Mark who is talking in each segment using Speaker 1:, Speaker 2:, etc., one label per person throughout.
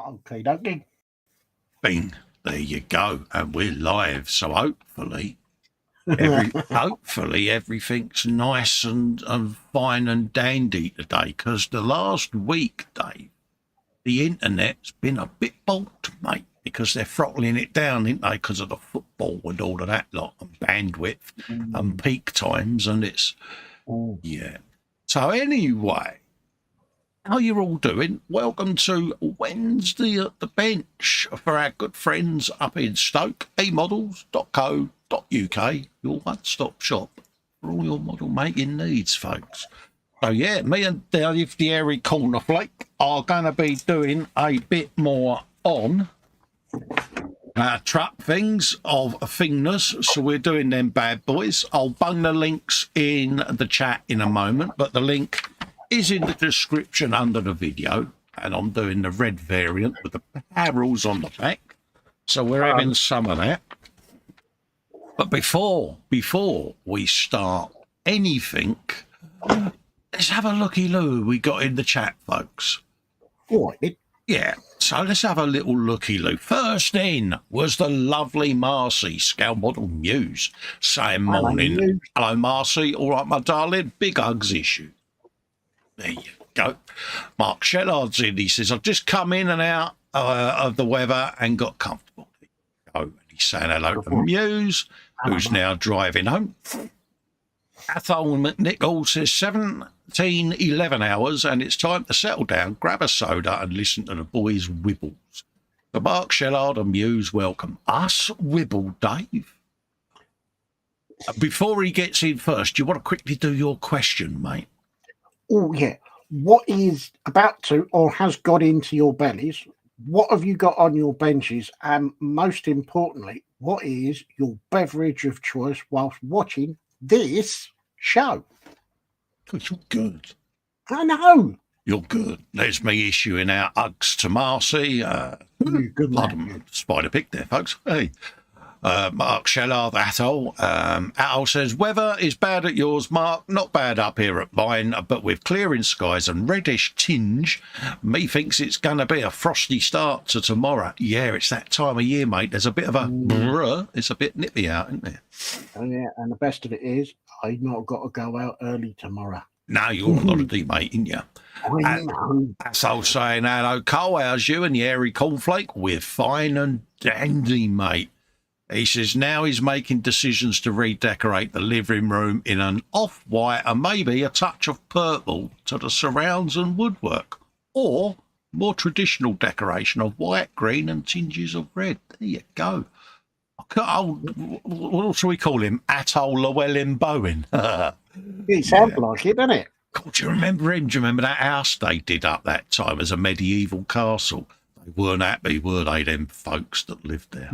Speaker 1: Okay, dokie.
Speaker 2: Bing. There you go. And we're live. So hopefully everything's nice and fine and dandy today. Because the last week, Dave, the internet's been a bit balked, mate. Because they're throttling it down, ain't they? Because of the football and all of that lot, and bandwidth and peak times, and it's yeah. So anyway, how you all doing? Welcome to Wednesday at the Bench for our good friends up in Stoke, eModels.co.uk, your one-stop shop for all your model making needs, folks. So yeah, me and Dave the Airy Cornerflake are going to be doing a bit more on truck things of thingness, so we're doing them bad boys. I'll bung the links in the chat in a moment, but the link is in the description under the video, and I'm doing the red variant with the barrels on the back, so we're having some of that. But before we start anything, let's have a looky-loo we got in the chat, folks.
Speaker 1: All right.
Speaker 2: Yeah, so let's have a little looky-loo. First in was the lovely Marcy, Scale Model News, saying morning. Hello, Marcy. All right, my darling. Big hugs issue. There you go. Mark Shellard's in. He says, I've just come in and out of the weather and got comfortable. There you go. And he's saying hello to Muse, who's now driving home. Athol McNichol says 17:11 hours and it's time to settle down, grab a soda and listen to the boys' wibbles. So Mark Shellard and Muse welcome us, Wibble Dave. Before he gets in first, do you want to quickly do your question, mate?
Speaker 1: Oh, yeah. What is about to or has got into your bellies? What have you got on your benches? And most importantly, what is your beverage of choice whilst watching this show?
Speaker 2: You're good.
Speaker 1: I know.
Speaker 2: You're good. There's me issuing out hugs to Marcy.
Speaker 1: Good
Speaker 2: pardon, spider pig there, folks. Hey. Mark Shellard, Atoll. Atoll says, weather is bad at yours, Mark. Not bad up here at mine, but with clearing skies and reddish tinge, me thinks it's going to be a frosty start to tomorrow. Yeah, it's that time of year, mate. There's a bit of a it's a bit nippy out, isn't there?
Speaker 1: Oh, yeah, and the best of it is, I've not got to go out early tomorrow.
Speaker 2: No, you're on holiday, mate, ain't you?
Speaker 1: I know.
Speaker 2: Atoll saying, hello, Cole, how's you and the Airy Cornflake? We're fine and dandy, mate. He says now he's making decisions to redecorate the living room in an off-white and maybe a touch of purple to the surrounds and woodwork, or more traditional decoration of white, green and tinges of red. There you go. What shall we call him? Atoll Llewellyn Bowen.
Speaker 1: It sounds like it, doesn't it?
Speaker 2: God, do you remember him? Do you remember that house they did up that time as a medieval castle? They weren't happy, were they, them folks that lived there?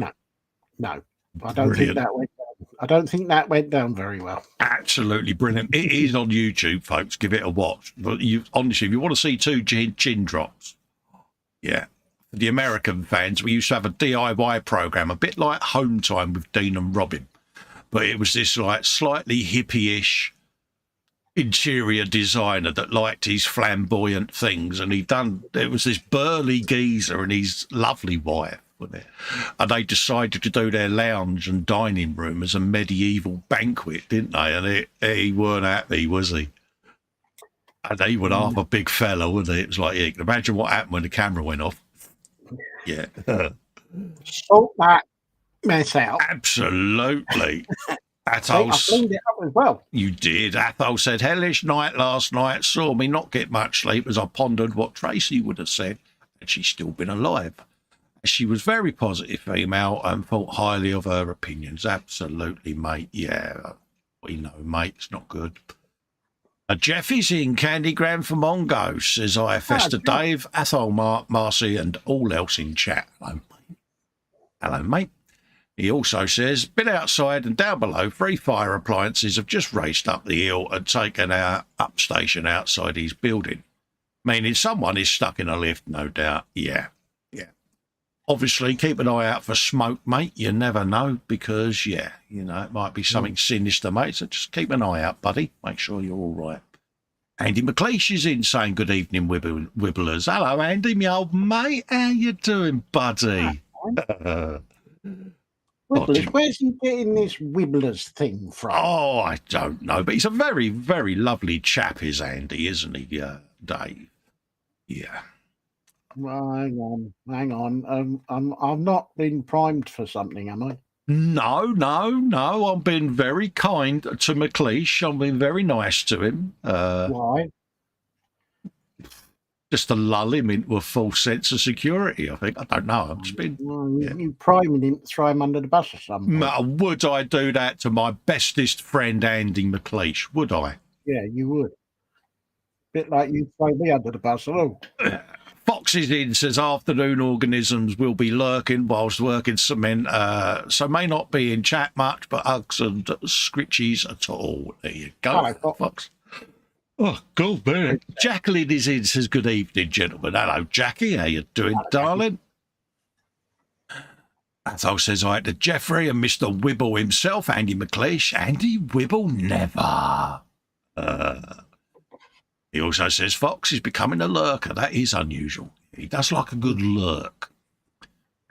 Speaker 1: No, I don't think that went down. I don't think that went down very well.
Speaker 2: Absolutely brilliant. It is on YouTube, folks. Give it a watch. But you honestly, if you want to see two gin drops, yeah. For the American fans, we used to have a DIY program, a bit like Home Time with Dean and Robin, but it was this like slightly hippie-ish interior designer that liked his flamboyant things, and it was this burly geezer and his lovely wife. And they decided to do their lounge and dining room as a medieval banquet, didn't they? And he weren't happy, was he? And he was half a big fella, wasn't he? It was like, you can imagine what happened when the camera went off. Yeah.
Speaker 1: Sort that mess out.
Speaker 2: Absolutely.
Speaker 1: I cleaned it up as well.
Speaker 2: You did. Athol said, hellish night last night, saw me not get much sleep as I pondered what Tracy would have said, and she's still been alive. She was very positive female and thought highly of her opinions. Absolutely, mate. Yeah, we know, mate. It's not good. Jeff is in Candygram for Mongo, says I, Festa Dave, Athol, Mark, Marcy, and all else in chat. Hello, mate. Hello, mate. He also says, been outside and down below, 3 fire appliances have just raced up the hill and taken our upstation outside his building. Meaning someone is stuck in a lift, no doubt. Yeah. Obviously, keep an eye out for smoke, mate. You never know because, yeah, you know, it might be something sinister, mate. So just keep an eye out, buddy. Make sure you're all right. Andy McLeish is in saying good evening, Wibblers. Hello, Andy, my old mate. How you doing, buddy?
Speaker 1: Wibblers, where's he getting this Wibblers thing from?
Speaker 2: Oh, I don't know, but he's a very, very lovely chap, is Andy, isn't he, Dave? Yeah.
Speaker 1: Well, hang on. I've not been primed for something, am I?
Speaker 2: No. I've been very kind to McLeish. I've been very nice to him.
Speaker 1: Why?
Speaker 2: Just to lull him into a false sense of security, I think. I don't know. I've just been.
Speaker 1: You priming him to throw him under the bus or something.
Speaker 2: Would I do that to my bestest friend, Andy McLeish? Would I?
Speaker 1: Yeah, you would. Bit like you throw me under the bus. Hello.
Speaker 2: Fox is in, says afternoon organisms will be lurking whilst working cement, so may not be in chat much, but hugs and scritchies at all. There you go,
Speaker 1: Hello,
Speaker 2: Fox. Oh, God, man. Jacqueline is in, says good evening, gentlemen. Hello, Jackie. How you doing, darling? Athol says hi to Jeffrey and Mr. Wibble himself, Andy McLeish. Andy Wibble never. He also says Fox is becoming a lurker. That is unusual. He does like a good lurk.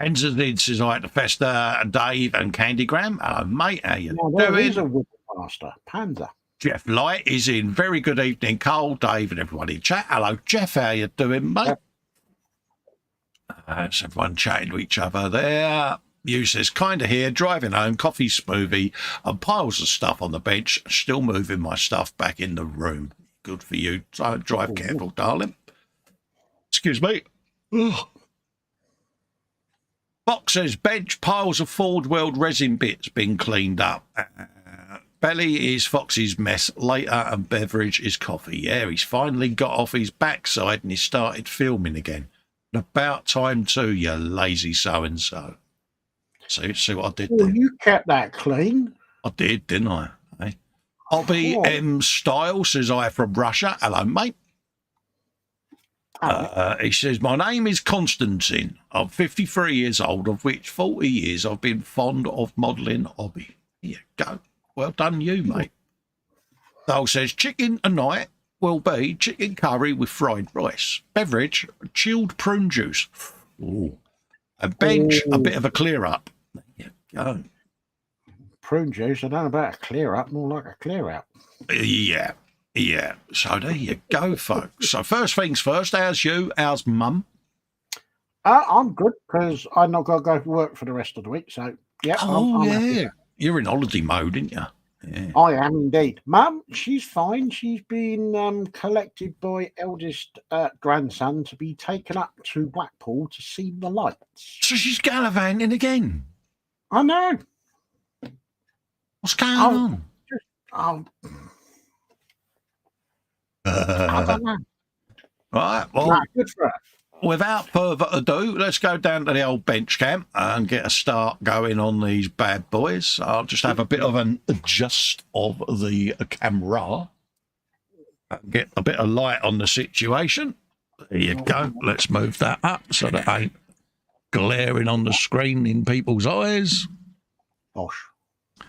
Speaker 2: Enzo says hi to Festa, Dave and Candygram. Hello, mate. How you doing?
Speaker 1: There is a Wibble master, Panda.
Speaker 2: Jeff Light is in. Very good evening, Cole, Dave and everybody in chat. Hello, Jeff. How you doing, mate? That's everyone chatting to each other there. You says, kind of here, driving home, coffee smoothie and piles of stuff on the bench, still moving my stuff back in the room. Good for you. So drive careful, darling. Excuse me. Ugh. Fox says, bench piles of Ford World resin bits being cleaned up. Belly is Fox's mess later and beverage is coffee. Yeah, he's finally got off his backside and he started filming again. About time too, you lazy so-and-so. See what I did there?
Speaker 1: You kept that clean.
Speaker 2: I did, didn't I? Hey? Hobby M Style says I from Russia. Hello, mate. He says, my name is Konstantin. I'm 53 years old, of which 40 years I've been fond of modelling hobby. Here you go. Well done, you, mate. Dole says, chicken a night will be chicken curry with fried rice. Beverage, chilled prune juice. Ooh. A bench, a bit of a clear up. There you go.
Speaker 1: Prune juice, I don't know about a clear up, more like a clear out.
Speaker 2: Yeah. So there you go, folks. So first things first, how's you? How's mum?
Speaker 1: I'm good because I'm not going to go to work for the rest of the week. So, yeah.
Speaker 2: Oh, yeah. You're in holiday mode, aren't you? Yeah.
Speaker 1: I am indeed. Mum, she's fine. She's been collected by eldest grandson to be taken up to Blackpool to see the lights.
Speaker 2: So she's gallivanting again?
Speaker 1: I know.
Speaker 2: What's going on?
Speaker 1: I don't know.
Speaker 2: Right, well,
Speaker 1: good for her.
Speaker 2: Without further ado, let's go down to the old bench camp and get a start going on these bad boys. I'll just have a bit of an adjust of the camera and get a bit of light on the situation. There you go. Let's move that up so that ain't glaring on the screen in people's eyes.
Speaker 1: Bosh.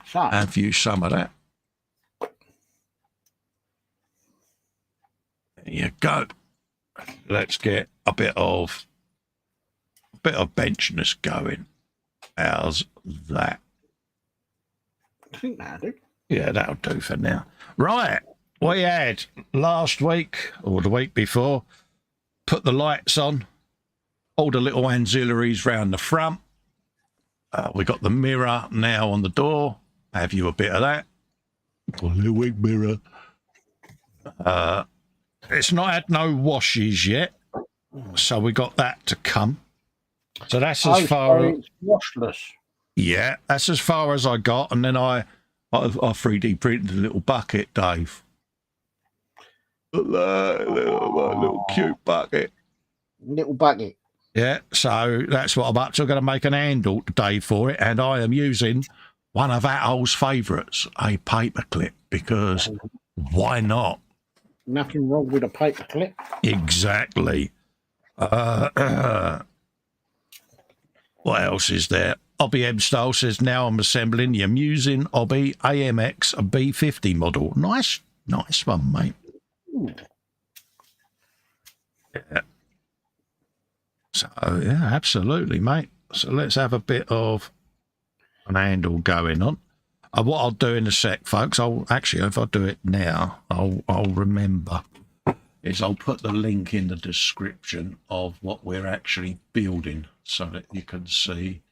Speaker 1: So,
Speaker 2: Have you some of that? There you go. Let's get a bit of benchness going. How's that?
Speaker 1: I think that'll do.
Speaker 2: Yeah, that'll do for now. Right, we had last week or the week before put the lights on, all the little ancillaries round the front. We got the mirror now on the door. Have you a bit of that? A little wig mirror. It's not had no washes yet, so we got that to come. So that's as far as
Speaker 1: it's washless.
Speaker 2: Yeah, that's as far as I got, and then I 3D printed a little bucket, Dave. Little cute bucket.
Speaker 1: Little bucket.
Speaker 2: Yeah, so that's what I'm up to. I'm going to make an handle today for it, and I am using one of Atol's favourites, a paperclip, because why not?
Speaker 1: Nothing wrong with a paper clip.
Speaker 2: Exactly. What else is there? Hobby M Style says, now I'm assembling the amusing Hobby AMX B50 model. Nice one, mate.
Speaker 1: Ooh.
Speaker 2: Yeah. So, yeah, absolutely, mate. So let's have a bit of an handle going on. What I'll do in a sec, folks, if I do it now, I'll remember, is I'll put the link in the description of what we're actually building so that you can see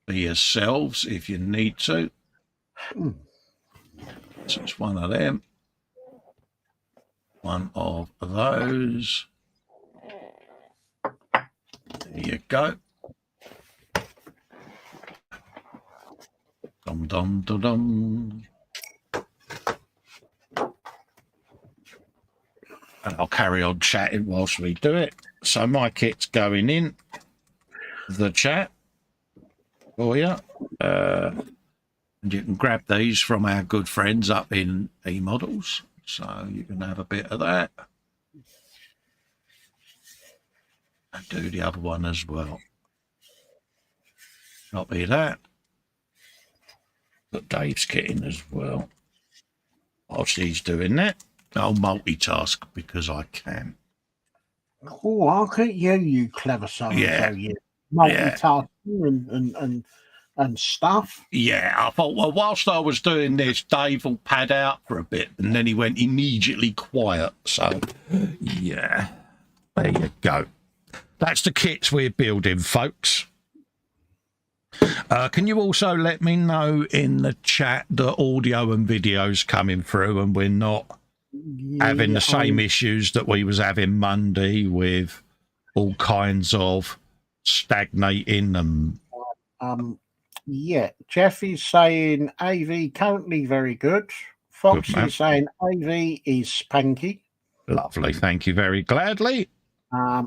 Speaker 2: for yourselves if you need to. So it's one of them, one of those. There you go. Dum dum dum dum. And I'll carry on chatting whilst we do it. So my kit's going in the chat for you. And you can grab these from our good friends up in eModels. So you can have a bit of that. And do the other one as well. Copy that. Put Dave's kit in as well. Whilst he's doing that, I'll multitask because I can.
Speaker 1: Oh, look at you, you clever son.
Speaker 2: Yeah.
Speaker 1: So you multitasking and stuff.
Speaker 2: Yeah, I thought, well, whilst I was doing this, Dave will pad out for a bit, and then he went immediately quiet. So, yeah, there you go. That's the kits we're building, folks. Can you also let me know in the chat the audio and videos coming through and we're not having the same issues that we was having Monday with all kinds of stagnating and...
Speaker 1: Yeah, Jeff is saying AV currently very good. Fox is saying AV is spanky.
Speaker 2: Lovely, thank you very gladly.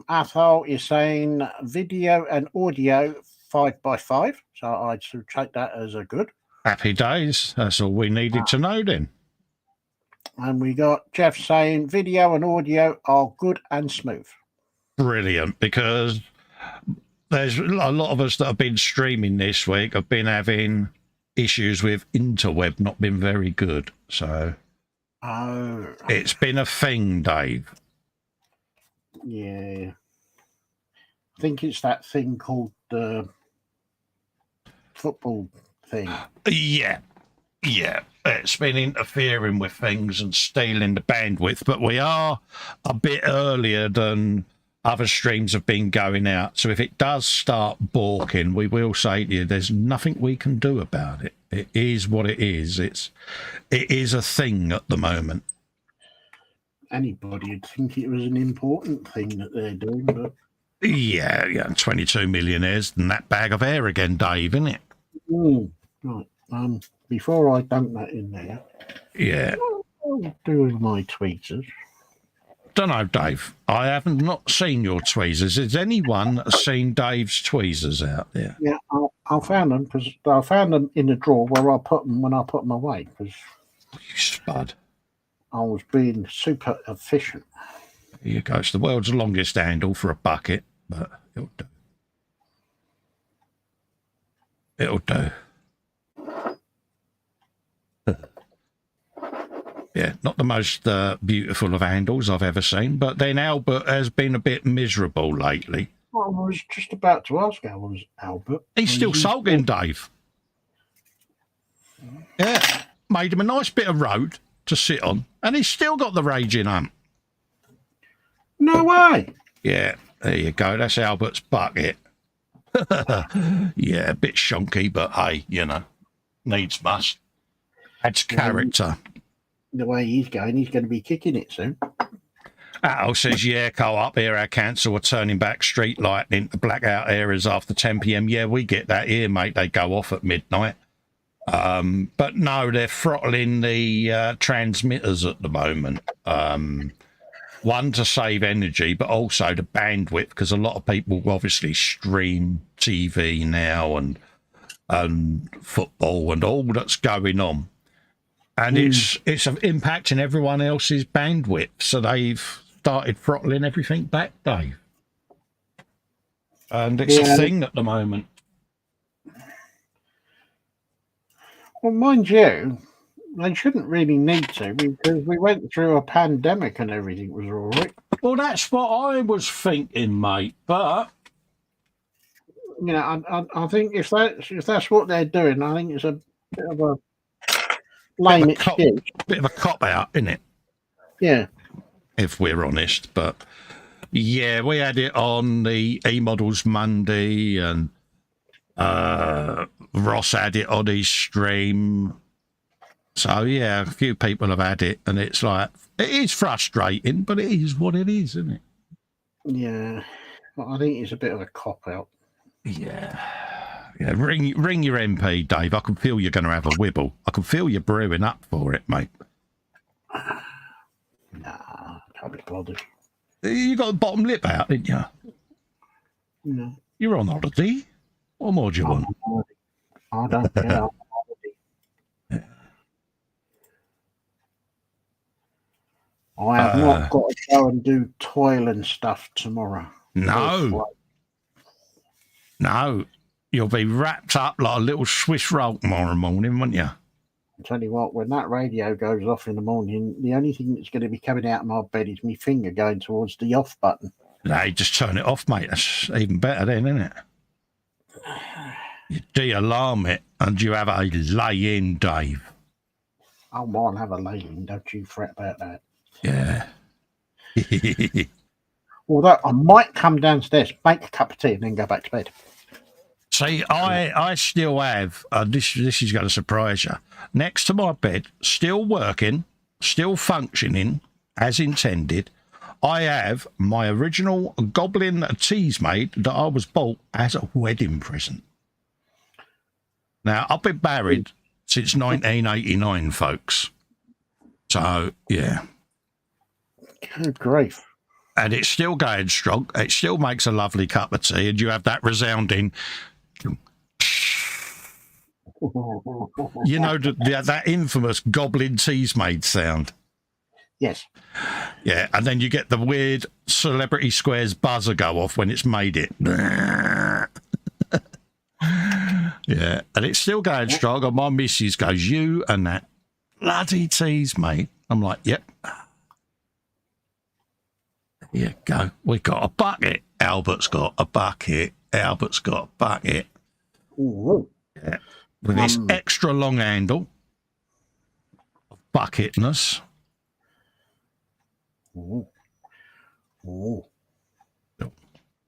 Speaker 1: Athol is saying video and audio 5x5, so I'd sort of take that as a good.
Speaker 2: Happy days. That's all we needed to know then.
Speaker 1: And we got Jeff saying video and audio are good and smooth.
Speaker 2: Brilliant, because there's a lot of us that have been streaming this week have been having issues with interweb not been very good. So it's been a thing, Dave.
Speaker 1: Yeah. I think it's that thing called the football thing.
Speaker 2: Yeah. It's been interfering with things and stealing the bandwidth, but we are a bit earlier than other streams have been going out. So if it does start balking, we will say to you, there's nothing we can do about it. It is what it is. It is a thing at the moment.
Speaker 1: Anybody would think it was an important thing that they're doing, but...
Speaker 2: Yeah, 22 millionaires and that bag of air again, Dave, isn't it?
Speaker 1: Right. Before I dunk that in there...
Speaker 2: Yeah.
Speaker 1: I'll do with my tweeters.
Speaker 2: Don't know, Dave. I haven't not seen your tweezers. Has anyone seen Dave's tweezers out there?
Speaker 1: Yeah, I found them because I found them in the drawer where I put them when I put them away. Because
Speaker 2: you spud.
Speaker 1: I was being super efficient.
Speaker 2: Here you go. It's the world's longest handle for a bucket, but it'll do. It'll do. Yeah, not the most beautiful of handles I've ever seen, but then Albert has been a bit miserable lately.
Speaker 1: I was just about to ask how was Albert.
Speaker 2: He's still sulking, Dave. Yeah, made him a nice bit of road to sit on, and he's still got the raging hump.
Speaker 1: No way.
Speaker 2: Yeah, there you go. That's Albert's bucket. Yeah, a bit shonky, but hey, you know, needs must. Adds character.
Speaker 1: The way he's going to be kicking it soon.
Speaker 2: Al says, yeah, Cole, up here our council are turning back street lighting to blackout areas after 10 p.m. Yeah, we get that here, mate. They go off at midnight. But no, they're throttling the transmitters at the moment. One, to save energy, but also the bandwidth, because a lot of people obviously stream TV now and football and all that's going on. And it's impacting everyone else's bandwidth. So they've started throttling everything back, Dave. And it's a thing at the moment.
Speaker 1: Well, mind you, they shouldn't really need to, because we went through a pandemic and everything was all right.
Speaker 2: Well, that's what I was thinking, mate. But
Speaker 1: You know, I think if that's what they're doing, I think it's a bit of a lame excuse.
Speaker 2: bit of a cop out, isn't it?
Speaker 1: Yeah.
Speaker 2: If we're honest, but yeah, we had it on the eModels Monday, and Ross had it on his stream. So yeah, a few people have had it, and it's like, it is frustrating, but it is what it is, isn't it?
Speaker 1: Yeah. Well, I think it's a bit of a cop out.
Speaker 2: Yeah. Yeah, ring your MP, Dave. I can feel you're going to have a wibble. I can feel you brewing up for it, mate.
Speaker 1: Nah, can't be bothered.
Speaker 2: You got the bottom lip out, didn't you?
Speaker 1: No.
Speaker 2: You're on holiday. What more do you want?
Speaker 1: I don't care. I have not got to go and do toil and stuff tomorrow.
Speaker 2: No. You'll be wrapped up like a little Swiss roll tomorrow morning, won't you?
Speaker 1: I'll tell you what, when that radio goes off in the morning, the only thing that's going to be coming out of my bed is my finger going towards the off button.
Speaker 2: No, just turn it off, mate. That's even better then, isn't it? You de-alarm it and you have a lay-in, Dave.
Speaker 1: I might have a lay-in, don't you fret about that.
Speaker 2: Yeah.
Speaker 1: Although I might come downstairs, make a cup of tea and then go back to bed.
Speaker 2: See, I still have, this is going to surprise you, next to my bed, still working, still functioning as intended, I have my original Goblin Teasmade that I was bought as a wedding present. Now, I've been married since 1989, folks. So, yeah.
Speaker 1: Good grief.
Speaker 2: And it's still going strong. It still makes a lovely cup of tea, and you have that resounding... You know, that infamous Goblin Teasmade sound.
Speaker 1: Yes.
Speaker 2: Yeah, and then you get the weird Celebrity Squares buzzer go off when it's made it. Yeah, and it's still going strong. And my missus goes, you and that bloody Teasmade. I'm like, yep. Here you go. We got a bucket. Albert's got a bucket. Albert's got a bucket.
Speaker 1: Ooh.
Speaker 2: Yeah. With this extra long handle of bucketness.
Speaker 1: Ooh. Ooh.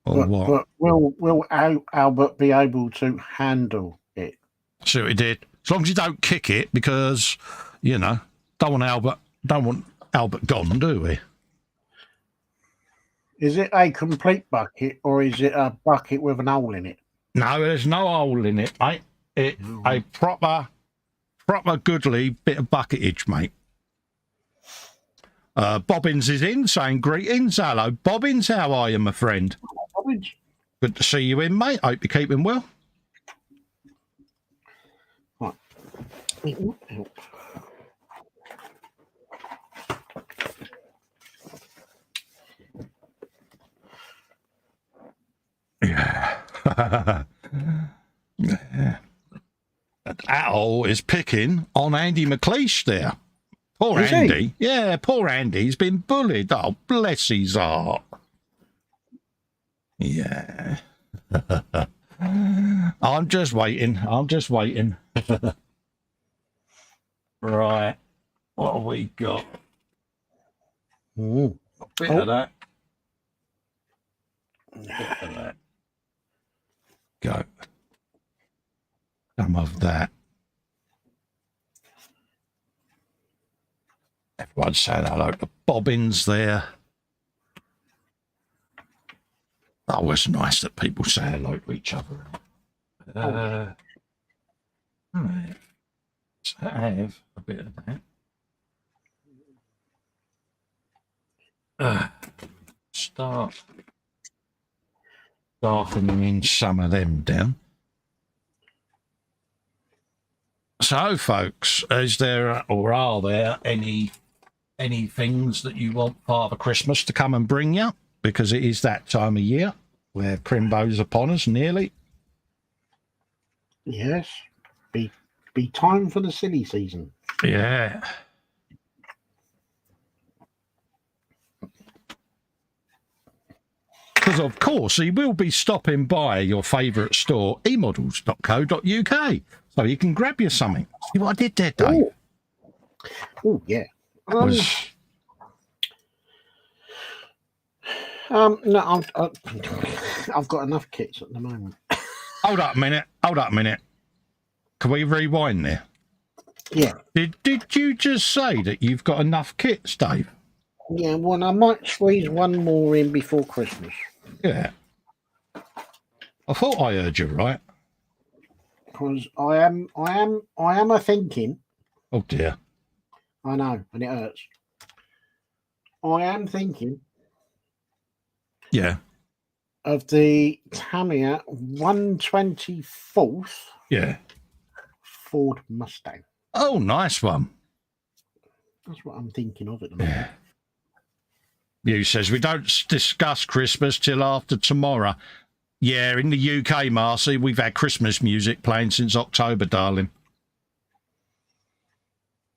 Speaker 2: What?
Speaker 1: But will Albert be able to handle it?
Speaker 2: See what he did. As long as you don't kick it, because, you know, don't want Albert gone, do we?
Speaker 1: Is it a complete bucket or is it a bucket with an hole in it?
Speaker 2: No, there's no hole in it, mate. It's a proper goodly bit of bucketage, mate. Bobbins is in, saying greetings. Hello, Bobbins. How are you, my friend?
Speaker 1: Bobbins.
Speaker 2: Good to see you in, mate. Hope you're keeping well.
Speaker 1: Right.
Speaker 2: Yeah. Yeah. That owl is picking on Andy McLeish there. Poor
Speaker 1: Is
Speaker 2: Andy. He? Yeah, poor Andy. He's been bullied. Oh, bless his heart. Yeah. I'm just waiting. Right. What have we got?
Speaker 1: Ooh.
Speaker 2: A bit of that. A bit of that. Go. Some of that. Everyone's saying hello to Bobbins there. Oh, it's nice that people say hello to each other. Let's have a bit of that. Start darkening some of them down. So, folks, is there or are there any things that you want Father Christmas to come and bring you? Because it is that time of year where Primbo's upon us nearly.
Speaker 1: Yes. Be time for the silly season.
Speaker 2: Yeah. Because, of course, he will be stopping by your favourite store, eModels.co.uk. So you can grab you something. See what I did there, Dave?
Speaker 1: Oh, yeah.
Speaker 2: Was
Speaker 1: No, I've got enough kits at the moment.
Speaker 2: Hold up a minute. Can we rewind there?
Speaker 1: Yeah.
Speaker 2: Did you just say that you've got enough kits, Dave?
Speaker 1: Yeah, well, I might squeeze one more in before Christmas.
Speaker 2: Yeah. I thought I heard you right.
Speaker 1: Because I am a thinking.
Speaker 2: Oh dear.
Speaker 1: I know, and it hurts. I am thinking.
Speaker 2: Yeah.
Speaker 1: Of the Tamiya 124th.
Speaker 2: Yeah.
Speaker 1: Ford Mustang.
Speaker 2: Oh, nice one.
Speaker 1: That's what I'm thinking of at the moment.
Speaker 2: Yeah. You says we don't discuss Christmas till after tomorrow. Yeah, in the UK, Marcy, we've had Christmas music playing since October, darling.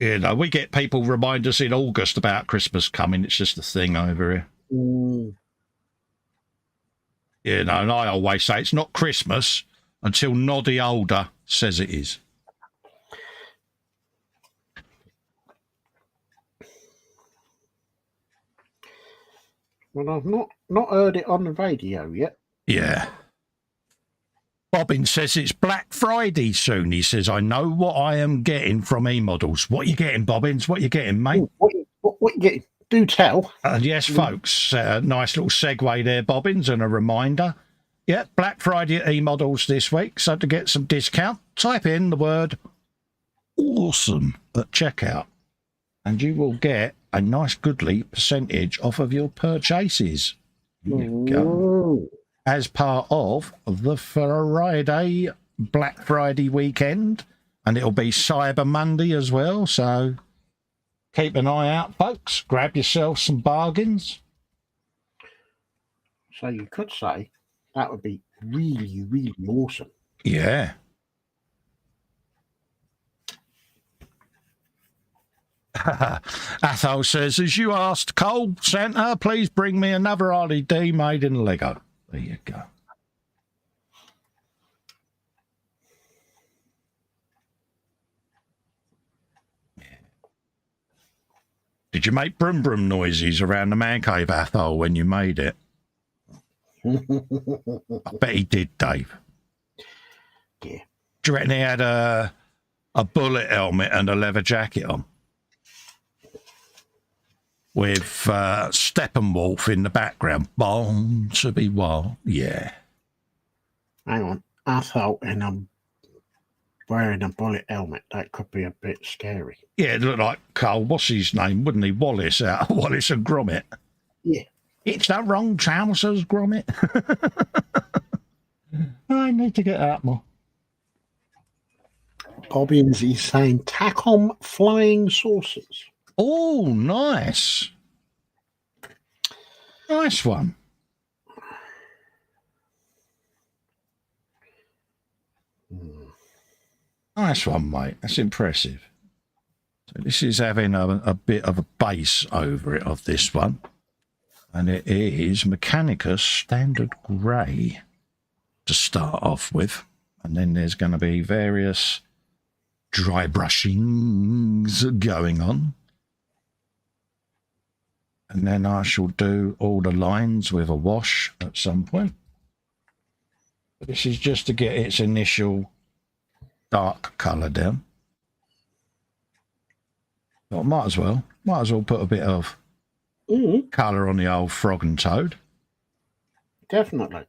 Speaker 2: You know, we get people remind us in August about Christmas coming. It's just a thing over here.
Speaker 1: Mm.
Speaker 2: You know, and I always say it's not Christmas until Noddy Older says it is.
Speaker 1: Well, I've not heard it on the radio yet.
Speaker 2: Yeah. Bobbin says it's Black Friday soon. He says, I know what I am getting from eModels. What you getting, Bobbins? What you getting, mate?
Speaker 1: Ooh, what you getting? Do tell.
Speaker 2: And yes, folks, nice little segue there, Bobbins, and a reminder. Yeah, Black Friday at eModels this week. So to get some discount, type in the word awesome at checkout, and you will get a nice goodly percentage off of your purchases. Here you go. As part of the Friday Black Friday weekend, and it'll be Cyber Monday as well, so keep an eye out, folks. Grab yourself some bargains.
Speaker 1: So you could say that would be really, really awesome.
Speaker 2: Yeah. Athol says, as you asked, Cole, Santa, please bring me another LED made in Lego. There you go. Yeah. Did you make brum brum noises around the man cave, Athol, when you made it? I bet he did, Dave.
Speaker 1: Yeah.
Speaker 2: Do you reckon he had a bullet helmet and a leather jacket on? With Steppenwolf in the background. Born to be wild. Yeah.
Speaker 1: Hang on. I thought, and I'm wearing a bullet helmet. That could be a bit scary.
Speaker 2: Yeah, it looked like Carl, what's his name, wouldn't he? Wallace out of Wallace and Gromit.
Speaker 1: Yeah.
Speaker 2: It's the wrong trousers, Gromit. I need to get out more.
Speaker 1: Bobbins is saying Tacom flying saucers.
Speaker 2: Oh, nice. Nice one. Nice one, mate. That's impressive. So this is having a bit of a base over it of this one. And it is Mechanicus Standard Grey to start off with. And then there's going to be various dry brushings going on. And then I shall do all the lines with a wash at some point. But this is just to get its initial dark colour down. But I might as well put a bit of colour on the old frog and toad.
Speaker 1: Definitely.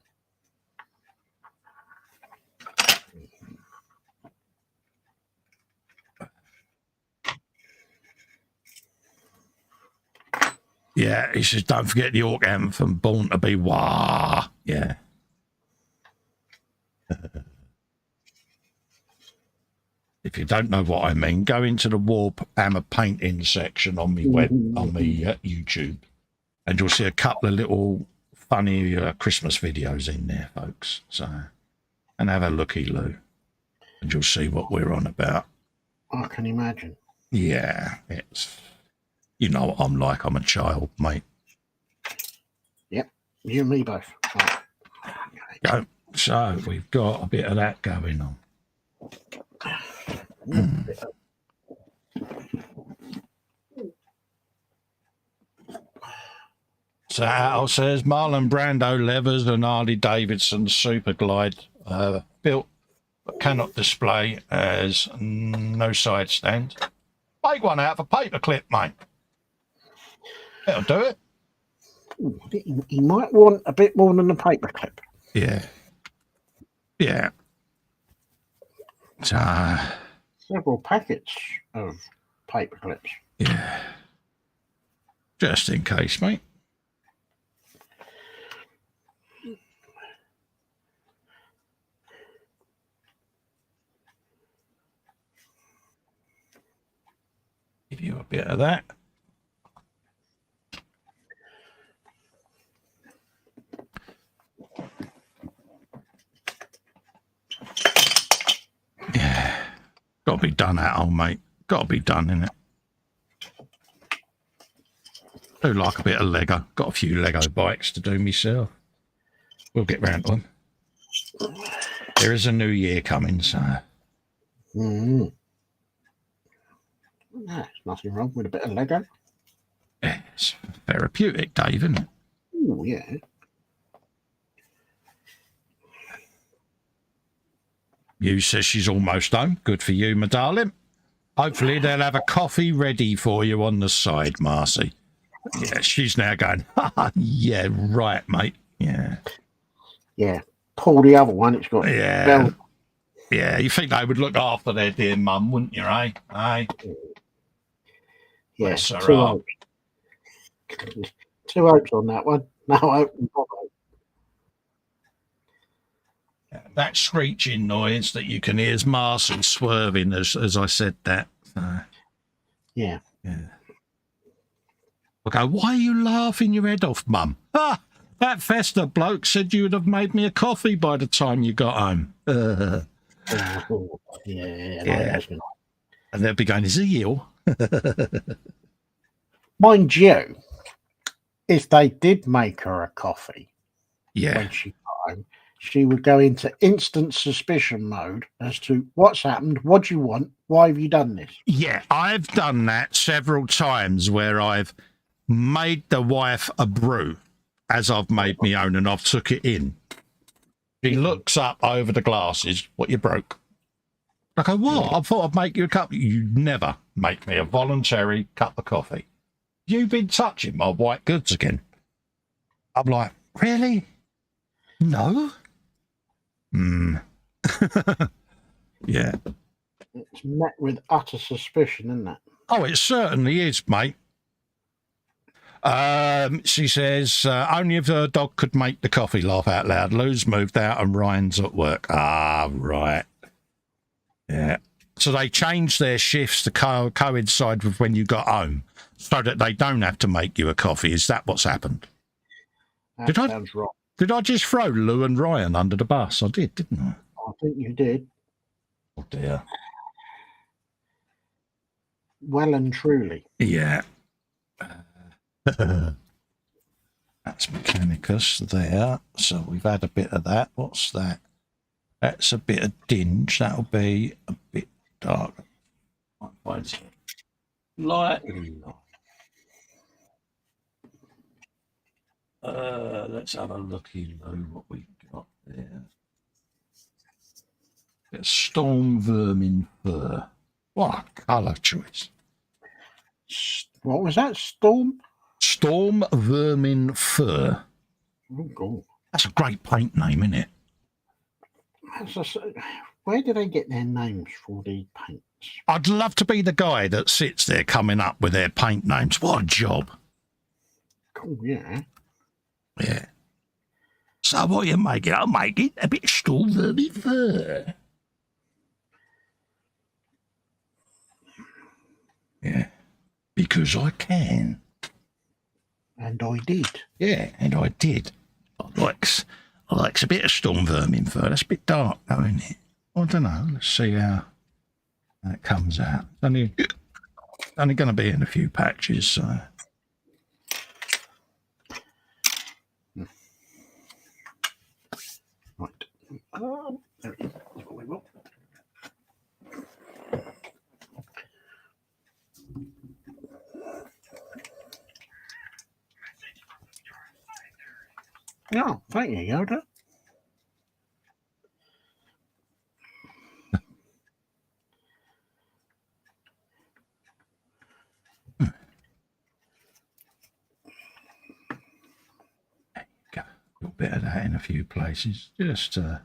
Speaker 2: Yeah, he says, don't forget the Orc anthem, Born to be Wah. Yeah. If you don't know what I mean, go into the Warhammer painting section on me YouTube, and you'll see a couple of little funny Christmas videos in there, folks. So, and have a looky-loo, and you'll see what we're on about.
Speaker 1: I can imagine.
Speaker 2: Yeah, it's, you know what I'm like. I'm a child, mate.
Speaker 1: Yep, you and me both.
Speaker 2: Go. So we've got a bit of that going on. So Al says Marlon Brando levers and Harley Davidson Super Glide built but cannot display as no side stand. Make one out of a paperclip, mate. That'll do it.
Speaker 1: Ooh, you might want a bit more than a paperclip.
Speaker 2: Yeah. Yeah. So,
Speaker 1: Several packets of paperclips.
Speaker 2: yeah. Just in case, mate. Give you a bit of that. Yeah. Got to be done, that old mate. Got to be done, innit? Do like a bit of Lego. Got a few Lego bikes to do myself. We'll get round to them. There is a new year coming, so.
Speaker 1: Mm. There's nothing wrong with a bit of Lego.
Speaker 2: Yeah, it's therapeutic, Dave, isn't it?
Speaker 1: Oh, yeah.
Speaker 2: You says she's almost home. Good for you, my darling. Hopefully they'll have a coffee ready for you on the side, Marcy. Yeah, she's now going, yeah, right, mate. Yeah.
Speaker 1: Yeah. Pull the other one. It's got
Speaker 2: Yeah.
Speaker 1: bell.
Speaker 2: Yeah, you think they would look after their dear mum, wouldn't you, eh? Eh?
Speaker 1: Yeah.
Speaker 2: Bless her
Speaker 1: Two
Speaker 2: heart.
Speaker 1: oaks. 2 oaks on that one. No oak and 5 oak.
Speaker 2: That screeching noise that you can hear is Marcy swerving as I said that.
Speaker 1: Yeah.
Speaker 2: Yeah. I go, why are you laughing your head off, Mum? Ah, that Festa bloke said you would have made me a coffee by the time you got home.
Speaker 1: Yeah.
Speaker 2: Yeah. And they'll be going, is he ill?
Speaker 1: Mind you, if they did make her a coffee
Speaker 2: Yeah.
Speaker 1: when she got home, she would go into instant suspicion mode as to what's happened, what do you want, why have you done this?
Speaker 2: Yeah, I've done that several times where I've made the wife a brew as I've made me own and I've took it in. She looks up over the glasses, what you broke? I go, what? I thought I'd make you a cup. You never make me a voluntary cup of coffee. You've been touching my white goods again. I'm like, really? No? Yeah.
Speaker 1: It's met with utter suspicion, isn't it?
Speaker 2: Oh, it certainly is, mate. She says, only if her dog could make the coffee, laugh out loud. Lou's moved out and Ryan's at work. Ah, right. Yeah. So they changed their shifts to coincide with when you got home so that they don't have to make you a coffee. Is that what's happened?
Speaker 1: That sounds wrong.
Speaker 2: Did I just throw Lou and Ryan under the bus? I did, didn't I?
Speaker 1: I think you did.
Speaker 2: Oh, dear.
Speaker 1: Well and truly.
Speaker 2: Yeah. That's Mechanicus there. So we've had a bit of that. What's that? That's a bit of dinge. That'll be a bit dark. Might find some light. Let's have a looky, Lou, what we got there. It's Storm Vermin Fur. What a colour choice.
Speaker 1: What was that? Storm?
Speaker 2: Storm Vermin Fur.
Speaker 1: Oh, God.
Speaker 2: That's a great paint name, isn't it?
Speaker 1: Where do they get their names for the paints?
Speaker 2: I'd love to be the guy that sits there coming up with their paint names. What a job.
Speaker 1: Oh, yeah.
Speaker 2: Yeah. So what you make it? I'll make it a bit Storm Vermin Fur. Yeah. Because I can.
Speaker 1: And I did.
Speaker 2: Yeah, and I did. I likes a bit of Storm Vermin Fur. That's a bit dark, though, isn't it? I don't know. Let's see how that comes out. Only going to be in a few patches, so.
Speaker 1: There it is. That's what we want. Oh, thank you, Yoda.
Speaker 2: Got a bit of that in a few places. Just a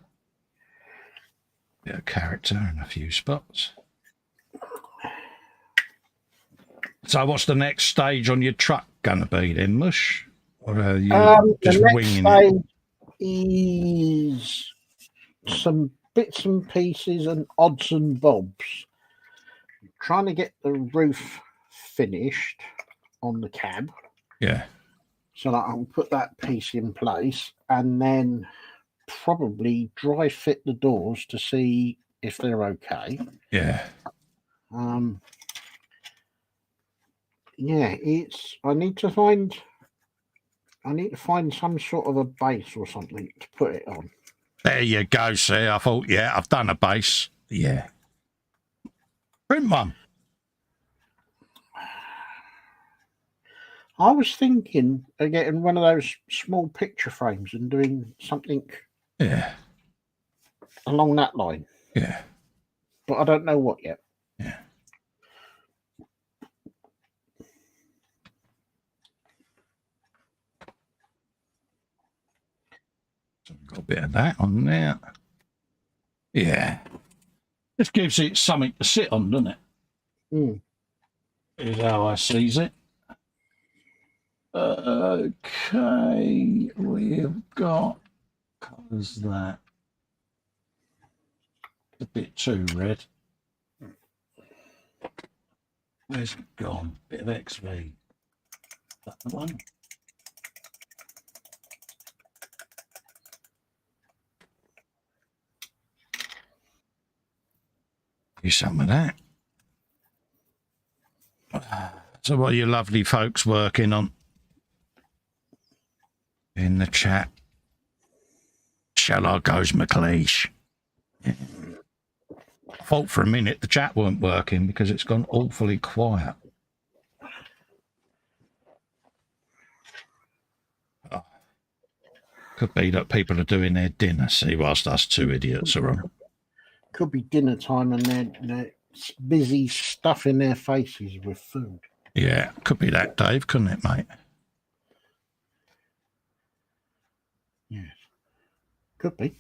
Speaker 2: bit of character in a few spots. So what's the next stage on your truck going to be then, Mush? Or are you just winging it?
Speaker 1: Is some bits and pieces and odds and bobs. Trying to get the roof finished on the cab.
Speaker 2: Yeah.
Speaker 1: So that I'll put that piece in place and then probably dry fit the doors to see if they're okay.
Speaker 2: Yeah.
Speaker 1: Yeah, I need to find some sort of a base or something to put it on.
Speaker 2: There you go, see. I thought, yeah, I've done a base. Yeah. Print one.
Speaker 1: I was thinking of getting one of those small picture frames and doing something along that line.
Speaker 2: Yeah.
Speaker 1: But I don't know what yet.
Speaker 2: Yeah. So we've got a bit of that on there. Yeah. Just gives it something to sit on, doesn't it?
Speaker 1: Mm.
Speaker 2: Is how I sees it. Okay, we've got colours that a bit too red. Where's it gone? Bit of XV. Is that the one? Do some of that. So what are you lovely folks working on in the chat? Shall I goes McLeish? Yeah. I thought for a minute the chat weren't working because it's gone awfully quiet. Oh. Could be that people are doing their dinner, see, whilst us two idiots are on.
Speaker 1: Could be dinner time and they're busy stuffing their faces with food.
Speaker 2: Yeah, could be that, Dave, couldn't it, mate?
Speaker 1: Yes. Could be.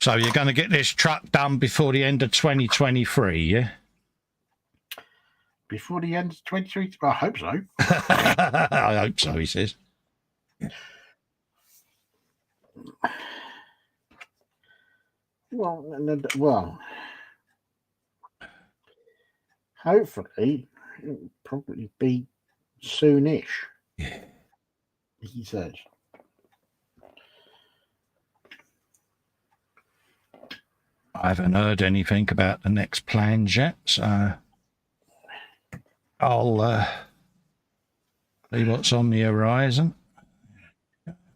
Speaker 2: So you're going to get this truck done before the end of 2023, yeah?
Speaker 1: Before the end of 2023? I hope so.
Speaker 2: I hope so, he says. Yeah.
Speaker 1: Well, hopefully it'll probably be soonish.
Speaker 2: Yeah.
Speaker 1: He says.
Speaker 2: I haven't heard anything about the next plans yet, so I'll see what's on the horizon.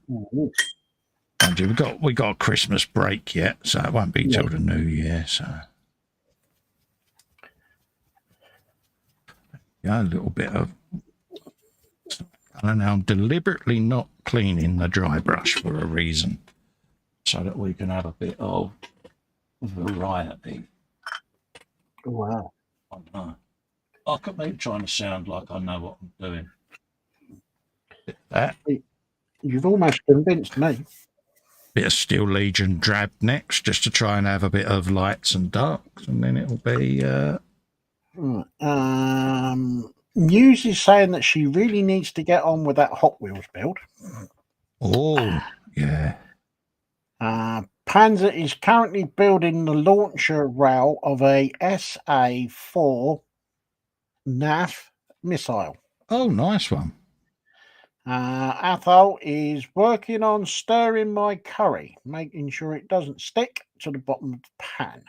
Speaker 1: Mm-hmm.
Speaker 2: We got a Christmas break yet, so it won't be till the new year. So yeah, a little bit of. I don't know. I'm deliberately not cleaning the dry brush for a reason, so that we can have a bit of variety.
Speaker 1: Wow.
Speaker 2: I know. I could be trying to sound like I know what I'm doing. That.
Speaker 1: You've almost convinced me.
Speaker 2: Bit of Steel Legion drab next, just to try and have a bit of lights and darks, and then it'll be.
Speaker 1: News is saying that she really needs to get on with that Hot Wheels build.
Speaker 2: Oh, yeah.
Speaker 1: Panzer is currently building the launcher rail of a SA-4 NAF missile.
Speaker 2: Oh, nice one.
Speaker 1: Athol is working on stirring my curry, making sure it doesn't stick to the bottom of the pan.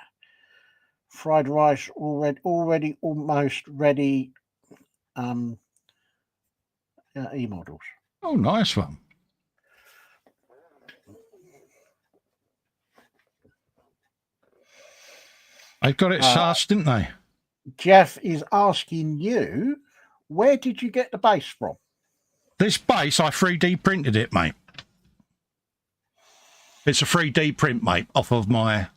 Speaker 1: Fried rice already almost ready. eModels.
Speaker 2: Oh, nice one.
Speaker 3: They got it sussed, didn't they?
Speaker 1: Jeff is asking you, where did you get the base from?
Speaker 3: This base, I 3D printed it, mate. It's a 3D print, mate, off of my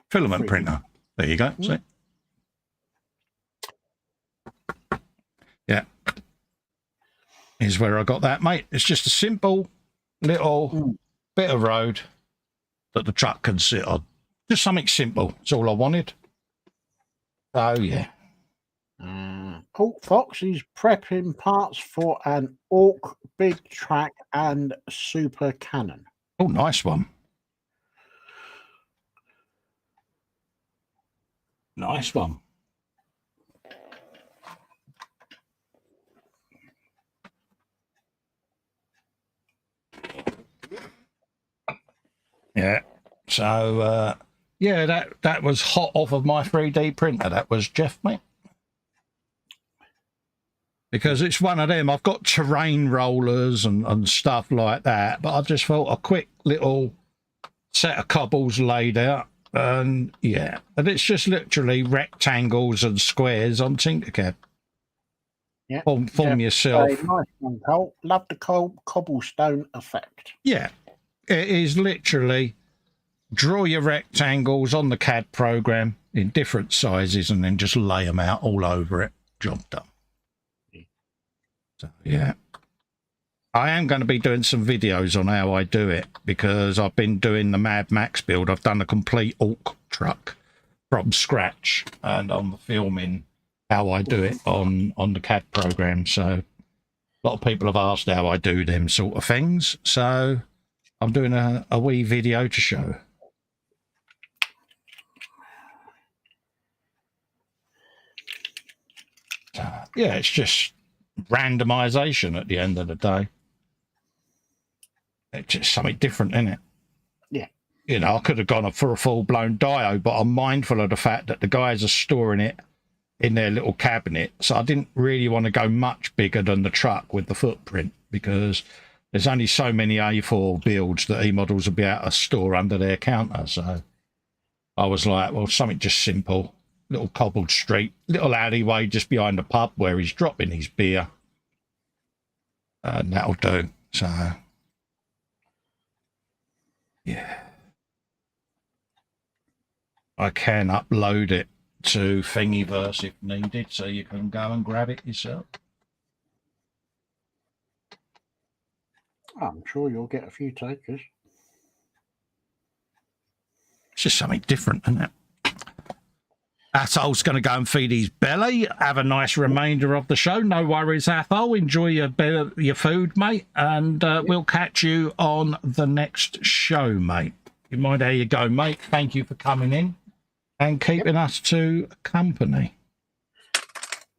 Speaker 3: filament printer. There you go. See? Yeah. Here's where I got that, mate. It's just a simple little bit of road that the truck can sit on. Just something simple. That's all I wanted. Oh, yeah.
Speaker 1: Fox is prepping parts for an Orc Big Track and Super Cannon.
Speaker 3: Oh, nice one. Nice one. Yeah. So, yeah, that was hot off of my 3D printer. That was Jeff, mate. Because it's one of them. I've got terrain rollers and stuff like that, but I just thought a quick little set of cobbles laid out, and yeah, and it's just literally rectangles and squares on Tinkercad.
Speaker 1: Yeah,
Speaker 3: form yourself.
Speaker 1: Nice one, Cole. Love the cobblestone effect.
Speaker 3: Yeah, it is literally draw your rectangles on the CAD program in different sizes, and then just lay them out all over it. Job done. So, yeah, I am going to be doing some videos on how I do it, because I've been doing the Mad Max build. I've done a complete Orc truck from scratch, and I'm filming how I do it on the CAD program. So a lot of people have asked how I do them sort of things. So I'm doing a wee video to show. Yeah, it's just randomization at the end of the day. It's just something different, isn't it?
Speaker 1: Yeah.
Speaker 3: You know, I could have gone for a full-blown dio, but I'm mindful of the fact that the guys are storing it in their little cabinet, so I didn't really want to go much bigger than the truck with the footprint, because there's only so many A4 builds that eModels will be able to store under their counter. So I was like, well, something just simple. Little cobbled street, little alleyway just behind the pub where he's dropping his beer, and that'll do. So yeah, I can upload it to Thingiverse if needed, so you can go and grab it yourself.
Speaker 1: I'm sure you'll get a few takers.
Speaker 3: It's just something different, isn't it? Athol's going to go and feed his belly. Have a nice remainder of the show. No worries, Athol. Enjoy your food, mate. And we'll catch you on the next show, mate. You mind? There you go, mate. Thank you for coming in and keeping us to company.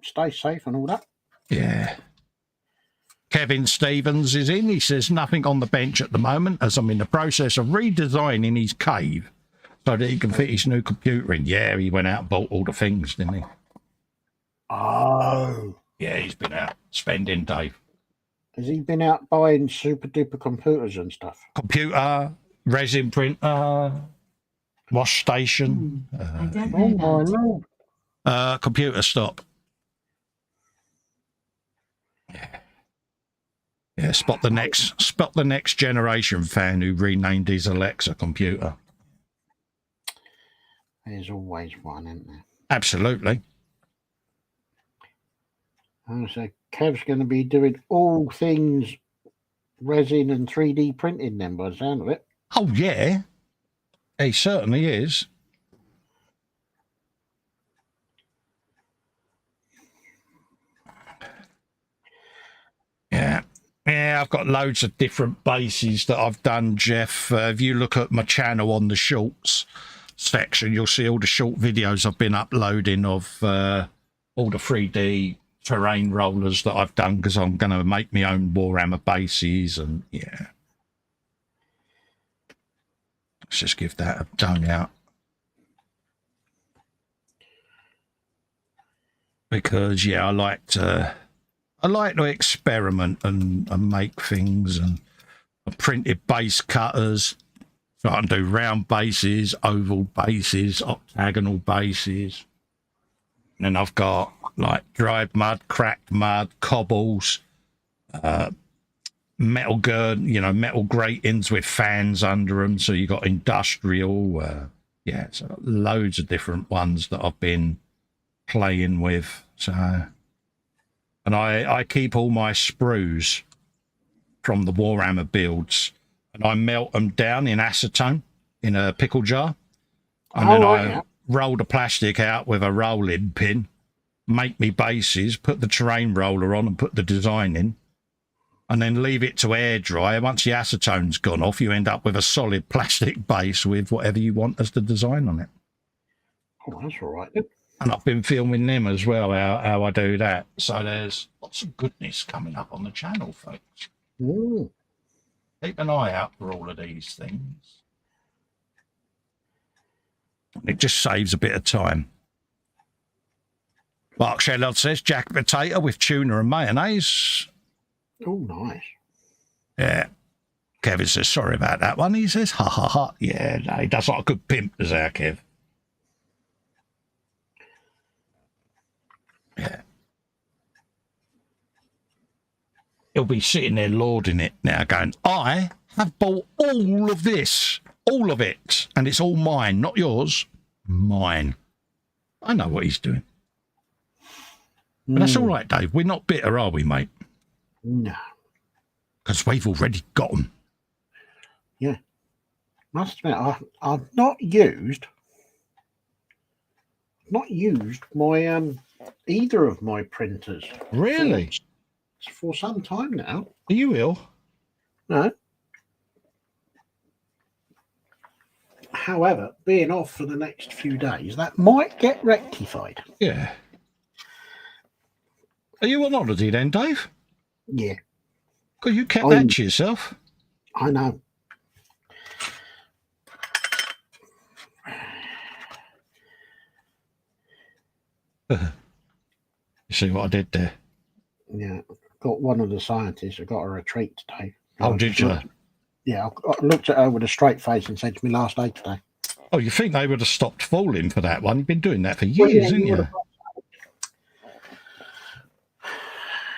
Speaker 1: Stay safe and all that.
Speaker 3: Yeah. Kevin Stevens is in. He says, nothing on the bench at the moment, as I'm in the process of redesigning his cave so that he can fit his new computer in. Yeah, he went out and bought all the things, didn't he?
Speaker 1: Oh.
Speaker 3: Yeah, he's been out spending, Dave.
Speaker 1: Has he been out buying super duper computers and stuff?
Speaker 3: Computer, resin printer, wash station.
Speaker 4: I don't know that.
Speaker 3: Computer stop. Yeah, spot the next generation fan who renamed his Alexa computer.
Speaker 1: There's always one, isn't there?
Speaker 3: Absolutely.
Speaker 1: So Kev's going to be doing all things resin and 3D printing then, by the sound of it.
Speaker 3: Oh, yeah. He certainly is. Yeah. Yeah, I've got loads of different bases that I've done, Jeff. If you look at my channel on the shorts section, you'll see all the short videos I've been uploading of all the 3D terrain rollers that I've done, because I'm going to make my own Warhammer bases, and yeah. Let's just give that a tongue out. Because, yeah, I like to experiment and make things, and I printed base cutters So I can do round bases, oval bases, octagonal bases. And then I've got like dried mud, cracked mud, cobbles, metal metal gratings with fans under them. So you got industrial, so loads of different ones that I've been playing with. So, and I keep all my sprues from the Warhammer builds, and I melt them down in acetone in a pickle jar, and then I roll the plastic out with a rolling pin, make me bases, put the terrain roller on and put the design in, and then leave it to air dry. Once the acetone's gone off, you end up with a solid plastic base with whatever you want as the design on it.
Speaker 1: Oh, that's all right then.
Speaker 3: And I've been filming them as well, how I do that. So there's lots of goodness coming up on the channel, folks.
Speaker 1: Ooh.
Speaker 3: Keep an eye out for all of these things. It just saves a bit of time. Mark Shellard says, jack potato with tuna and mayonnaise.
Speaker 1: Oh, nice.
Speaker 3: Yeah. Kevin says, sorry about that one. He says, ha, ha, ha. Yeah, no, he does like a good pimp, does our Kev. Yeah. He'll be sitting there lording it now going, I have bought all of this, all of it, and it's all mine, not yours, mine. I know what he's doing. But that's all right, Dave. We're not bitter, are we, mate?
Speaker 1: No.
Speaker 3: Because we've already got them.
Speaker 1: Yeah. Must admit, I've not used my either of my printers.
Speaker 3: Really?
Speaker 1: For some time now.
Speaker 3: Are you ill?
Speaker 1: No. However, being off for the next few days, that might get rectified.
Speaker 3: Yeah. Are you on holiday then, Dave?
Speaker 1: Yeah.
Speaker 3: Because you kept that to yourself.
Speaker 1: I know.
Speaker 3: You see what I did there?
Speaker 1: Yeah. Got one of the scientists. I got a retreat today.
Speaker 3: Oh, did you?
Speaker 1: Yeah. I looked at her with a straight face and said, it's my last day today.
Speaker 3: Oh, you think they would have stopped falling for that one? You've been doing that for years, haven't you?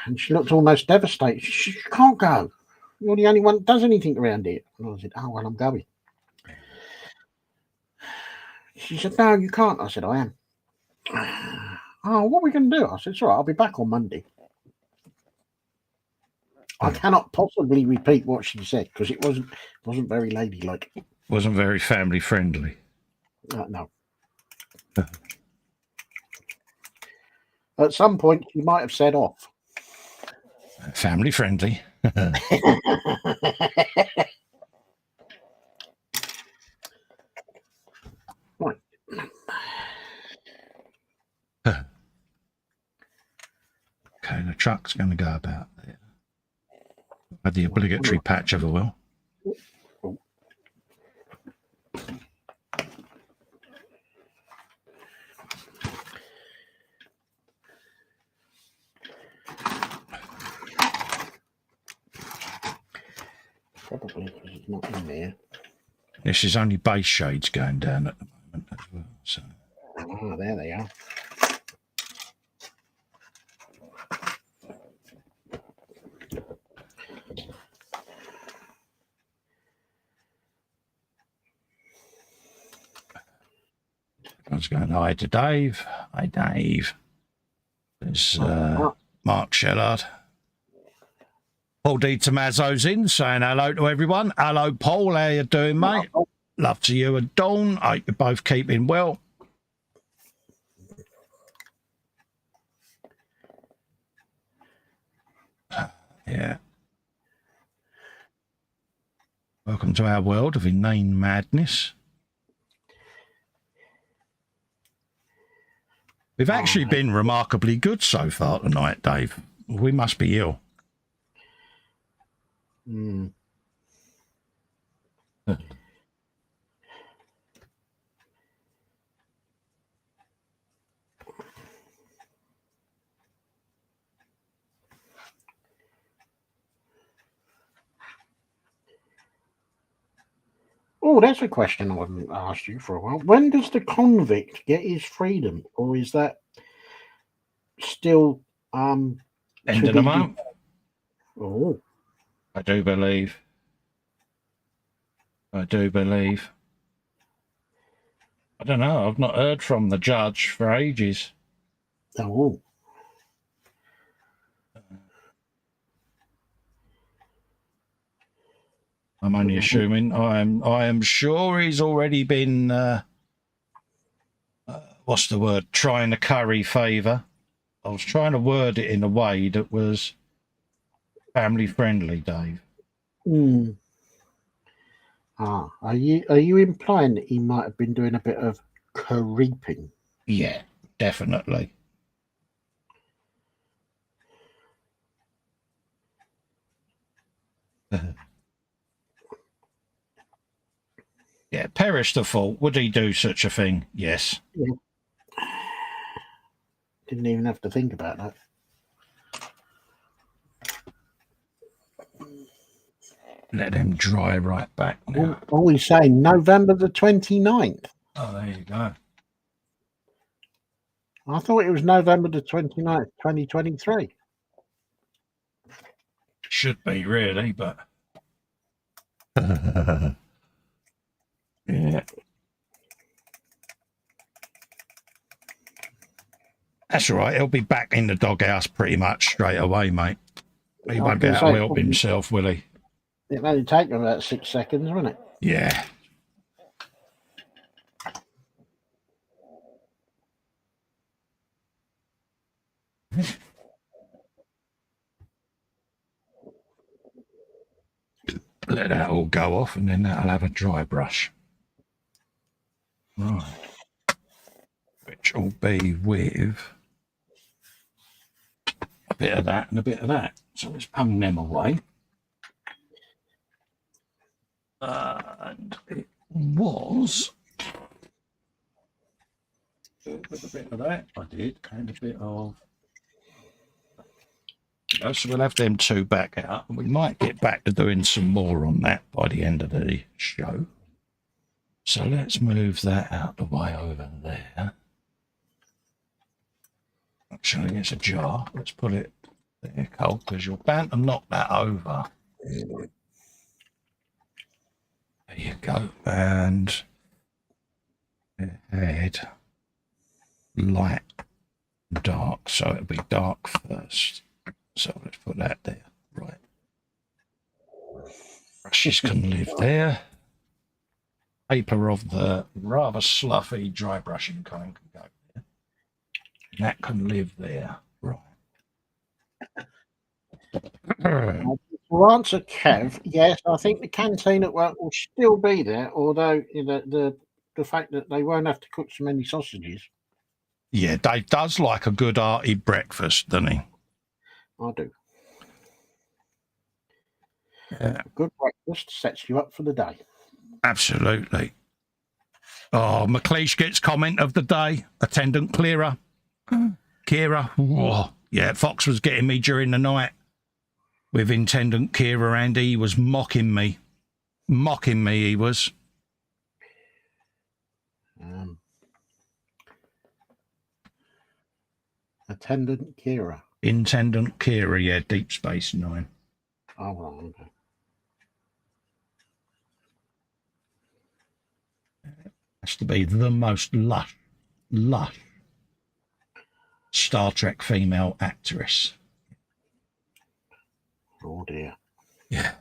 Speaker 1: And she looked almost devastated. She can't go. You're the only one that does anything around here. And I said, oh, well, I'm going. She said, no, you can't. I said, I am. Oh, what are we going to do? I said, it's all right. I'll be back on Monday. I cannot possibly repeat what she said because it wasn't very ladylike.
Speaker 3: Wasn't very family friendly.
Speaker 1: No. At some point, you might have said off.
Speaker 3: Family friendly.
Speaker 1: Right.
Speaker 3: Okay, the truck's going to go about there. Had the obligatory patch of oil.
Speaker 1: Probably because it's not in there.
Speaker 3: This is only base shades going down at the moment as well. So.
Speaker 1: Oh, there they are.
Speaker 3: I was going, hi to Dave. Hi, Dave. There's Mark Shellard. Paul D. Tomazzo's in, saying hello to everyone. Hello, Paul. How you doing, mate? Love to you and Dawn. Hope you're both keeping well. Yeah. Welcome to our world of inane madness. We've actually been remarkably good so far tonight, Dave. We must be ill.
Speaker 1: Mm. Oh, Oh, that's a question I haven't asked you for a while. When does the convict get his freedom, or is that still
Speaker 3: End
Speaker 1: to
Speaker 3: of the
Speaker 1: be
Speaker 3: month,
Speaker 1: Oh,
Speaker 3: I do believe. I don't know. I've not heard from the judge for ages.
Speaker 1: oh,
Speaker 3: I'm only assuming. I am sure he's already been. What's the word? Trying to curry favour. I was trying to word it in a way that was family friendly, Dave.
Speaker 1: Hmm. Are you implying that he might have been doing a bit of creeping?
Speaker 3: Yeah, definitely. Yeah, perish the fault. Would he do such a thing? Yes.
Speaker 1: Yeah. Didn't even have to think about that.
Speaker 3: Let him dry right back now.
Speaker 1: All he's saying, November the 29th.
Speaker 3: Oh, there you go.
Speaker 1: I thought it was November the 29th, 2023.
Speaker 3: Should be, really, but... yeah. That's all right. He'll be back in the doghouse pretty much straight away, mate. He won't be able to help himself, will he?
Speaker 1: It'll only take him about 6 seconds, won't it?
Speaker 3: Yeah. Let that all go off, and then that'll have a dry brush. Right. Which will be with a bit of that and a bit of that. So let's pung them away. And it was with a bit of that, I did, and a bit of. So we'll have them two back out, and we might get back to doing some more on that by the end of the show. So let's move that out the way over there. Actually, it's a jar. Let's put it there, Cole, because you're bound to knock that over. There you go. And head light, dark. So it'll be dark first. So let's put that there. Right. Brushes can live there. Paper of the rather sluffy dry brushing kind can go there. And that can live there. Right.
Speaker 1: To answer Kev, yes, I think the canteen at work will still be there, although the fact that they won't have to cook so many sausages.
Speaker 3: Yeah, Dave does like a good hearty breakfast, doesn't he?
Speaker 1: I do.
Speaker 3: Yeah.
Speaker 1: A good breakfast sets you up for the day.
Speaker 3: Absolutely. Oh, McLeish gets comment of the day. Attendant clearer. Kira. Oh, yeah, Fox was getting me during the night with Intendant Kira, and he was mocking me. Mocking me, he was.
Speaker 1: Attendant Kira.
Speaker 3: Intendant Kira, yeah, Deep Space Nine.
Speaker 1: Oh, well, okay.
Speaker 3: Has to be the most lush Star Trek female actress.
Speaker 1: Oh, dear.
Speaker 3: Yeah.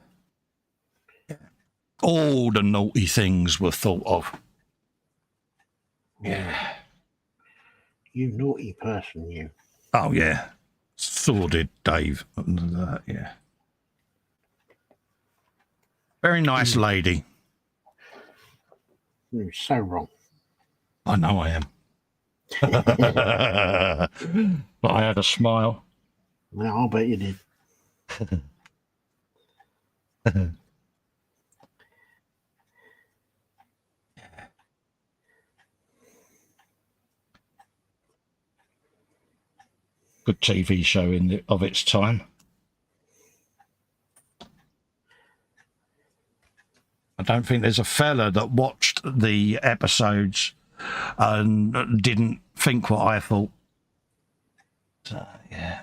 Speaker 3: All the naughty things were thought of. Yeah.
Speaker 1: You naughty person, you.
Speaker 3: Oh, yeah. Sordid, Dave. Yeah. Very nice lady.
Speaker 1: You're so wrong.
Speaker 3: I know I am. But I had a smile.
Speaker 1: Well, I'll bet you did.
Speaker 3: Good TV show of its time. I don't think there's a fella that watched the episodes and didn't think what I thought. So, yeah.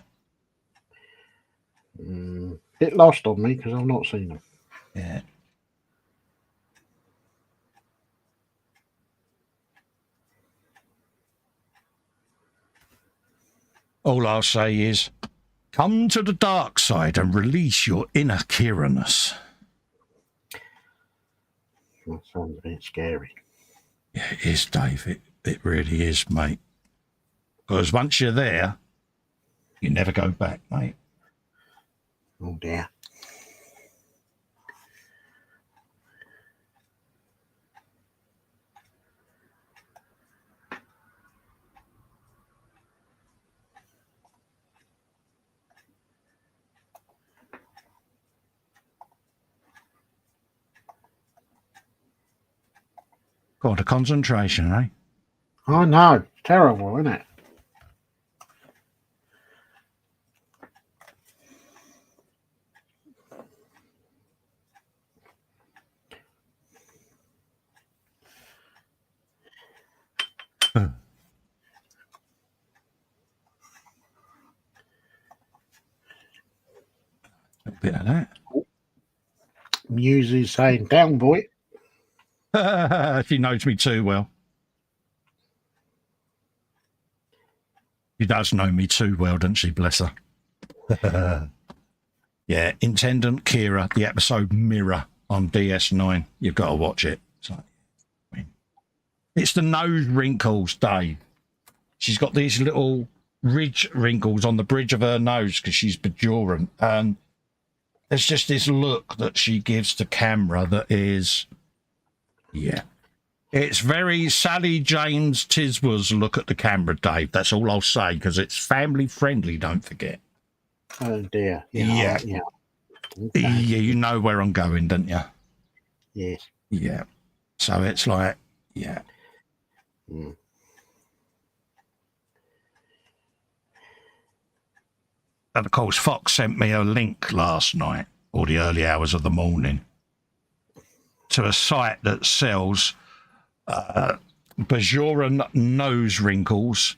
Speaker 1: Bit lost on me because I've not seen them.
Speaker 3: Yeah. All I'll say is, come to the dark side and release your inner Kira-ness.
Speaker 1: That sounds a bit scary.
Speaker 3: Yeah, it is, Dave. It really is, mate. Because once you're there, you never go back, mate.
Speaker 1: Oh dear.
Speaker 3: God, a concentration, eh?
Speaker 1: I know. It's terrible, isn't it?
Speaker 3: A bit of that.
Speaker 1: Muse is saying, down, boy.
Speaker 3: She knows me too well. She does know me too well, doesn't she? Bless her. Yeah, Intendant Kira, the episode Mirror on DS9. You've got to watch it. It's the nose wrinkles, Dave. She's got these little ridge wrinkles on the bridge of her nose because she's Bajoran. And there's just this look that she gives to camera that is, yeah. It's very Sally James Tisworth's look at the camera, Dave. That's all I'll say, because it's family friendly, don't forget.
Speaker 1: Oh dear.
Speaker 3: Yeah.
Speaker 1: Yeah. Okay.
Speaker 3: Yeah, you know where I'm going, don't you?
Speaker 1: Yes.
Speaker 3: Yeah. So it's like, yeah.
Speaker 1: Mm.
Speaker 3: And of course, Fox sent me a link last night, or the early hours of the morning, to a site that sells Bajoran nose wrinkles.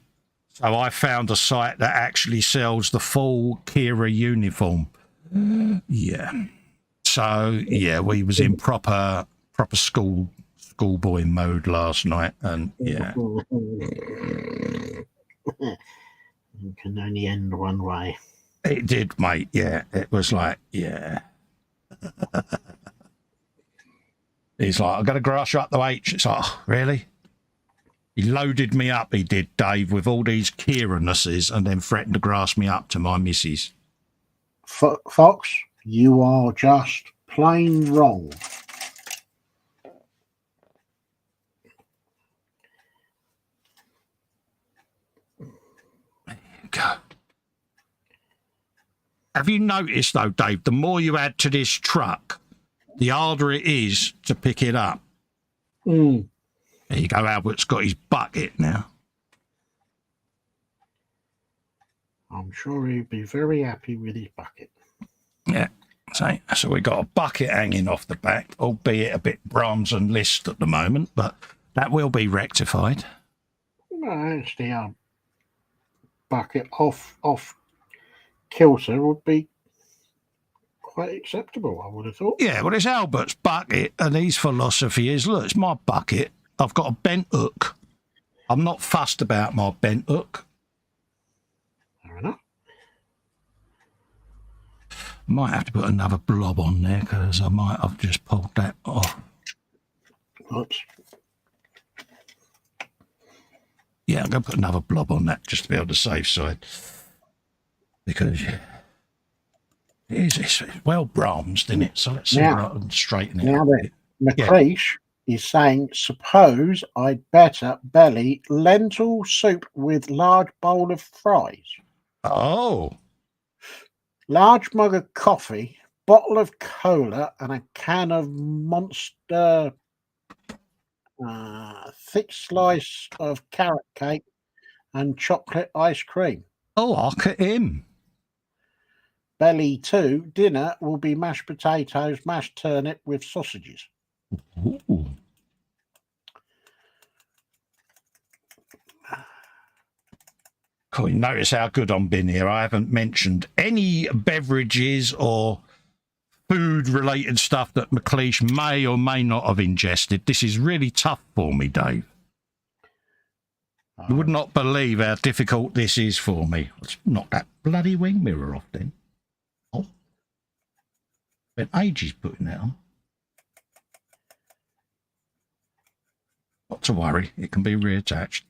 Speaker 3: So I found a site that actually sells the full Kira uniform. Yeah. So yeah, we was in proper schoolboy mode last night, and yeah.
Speaker 1: It can only end one way.
Speaker 3: It did, mate. Yeah, it was like, yeah. He's like, I've got to grass you up the H. It's like, oh, really? He loaded me up, he did, Dave, with all these Kira-nesses and then threatened to grass me up to my missus.
Speaker 1: Fox, you are just plain wrong.
Speaker 3: There you go. Have you noticed, though, Dave, the more you add to this truck, the harder it is to pick it up?
Speaker 1: Mm.
Speaker 3: There you go, Albert's got his bucket now.
Speaker 1: I'm sure he'd be very happy with his bucket.
Speaker 3: Yeah, so we got a bucket hanging off the back, albeit a bit Brahms and Liszt at the moment, but that will be rectified.
Speaker 1: No, it's the bucket off kilter would be quite acceptable, I would have thought.
Speaker 3: Yeah, well, it's Albert's bucket, and his philosophy is, look, it's my bucket. I've got a bent hook. I'm not fussed about my bent hook.
Speaker 1: Fair enough.
Speaker 3: Might have to put another blob on there because I might have just pulled that off.
Speaker 1: Oops.
Speaker 3: Yeah, I'm going to put another blob on that just to be on the safe side. Because it's well Brahms, isn't it? So let's see
Speaker 1: Now-
Speaker 3: what I can straighten it
Speaker 1: Now
Speaker 3: up.
Speaker 1: then, McLeish is saying, suppose I'd better belly lentil soup with large bowl of fries,
Speaker 3: Oh,
Speaker 1: large mug of coffee, bottle of cola, and a can of Monster thick slice of carrot cake and chocolate ice cream.
Speaker 3: look at him.
Speaker 1: Belly 2, dinner will be mashed potatoes, mashed turnip with sausages.
Speaker 3: Ooh. Cool. You notice how good I'm been here. I haven't mentioned any beverages or food-related stuff that McLeish may or may not have ingested. This is really tough for me, Dave. You would not believe how difficult this is for me. Let's knock that bloody wing mirror off then. Oh. Spent ages putting that on. Not to worry, it can be reattached.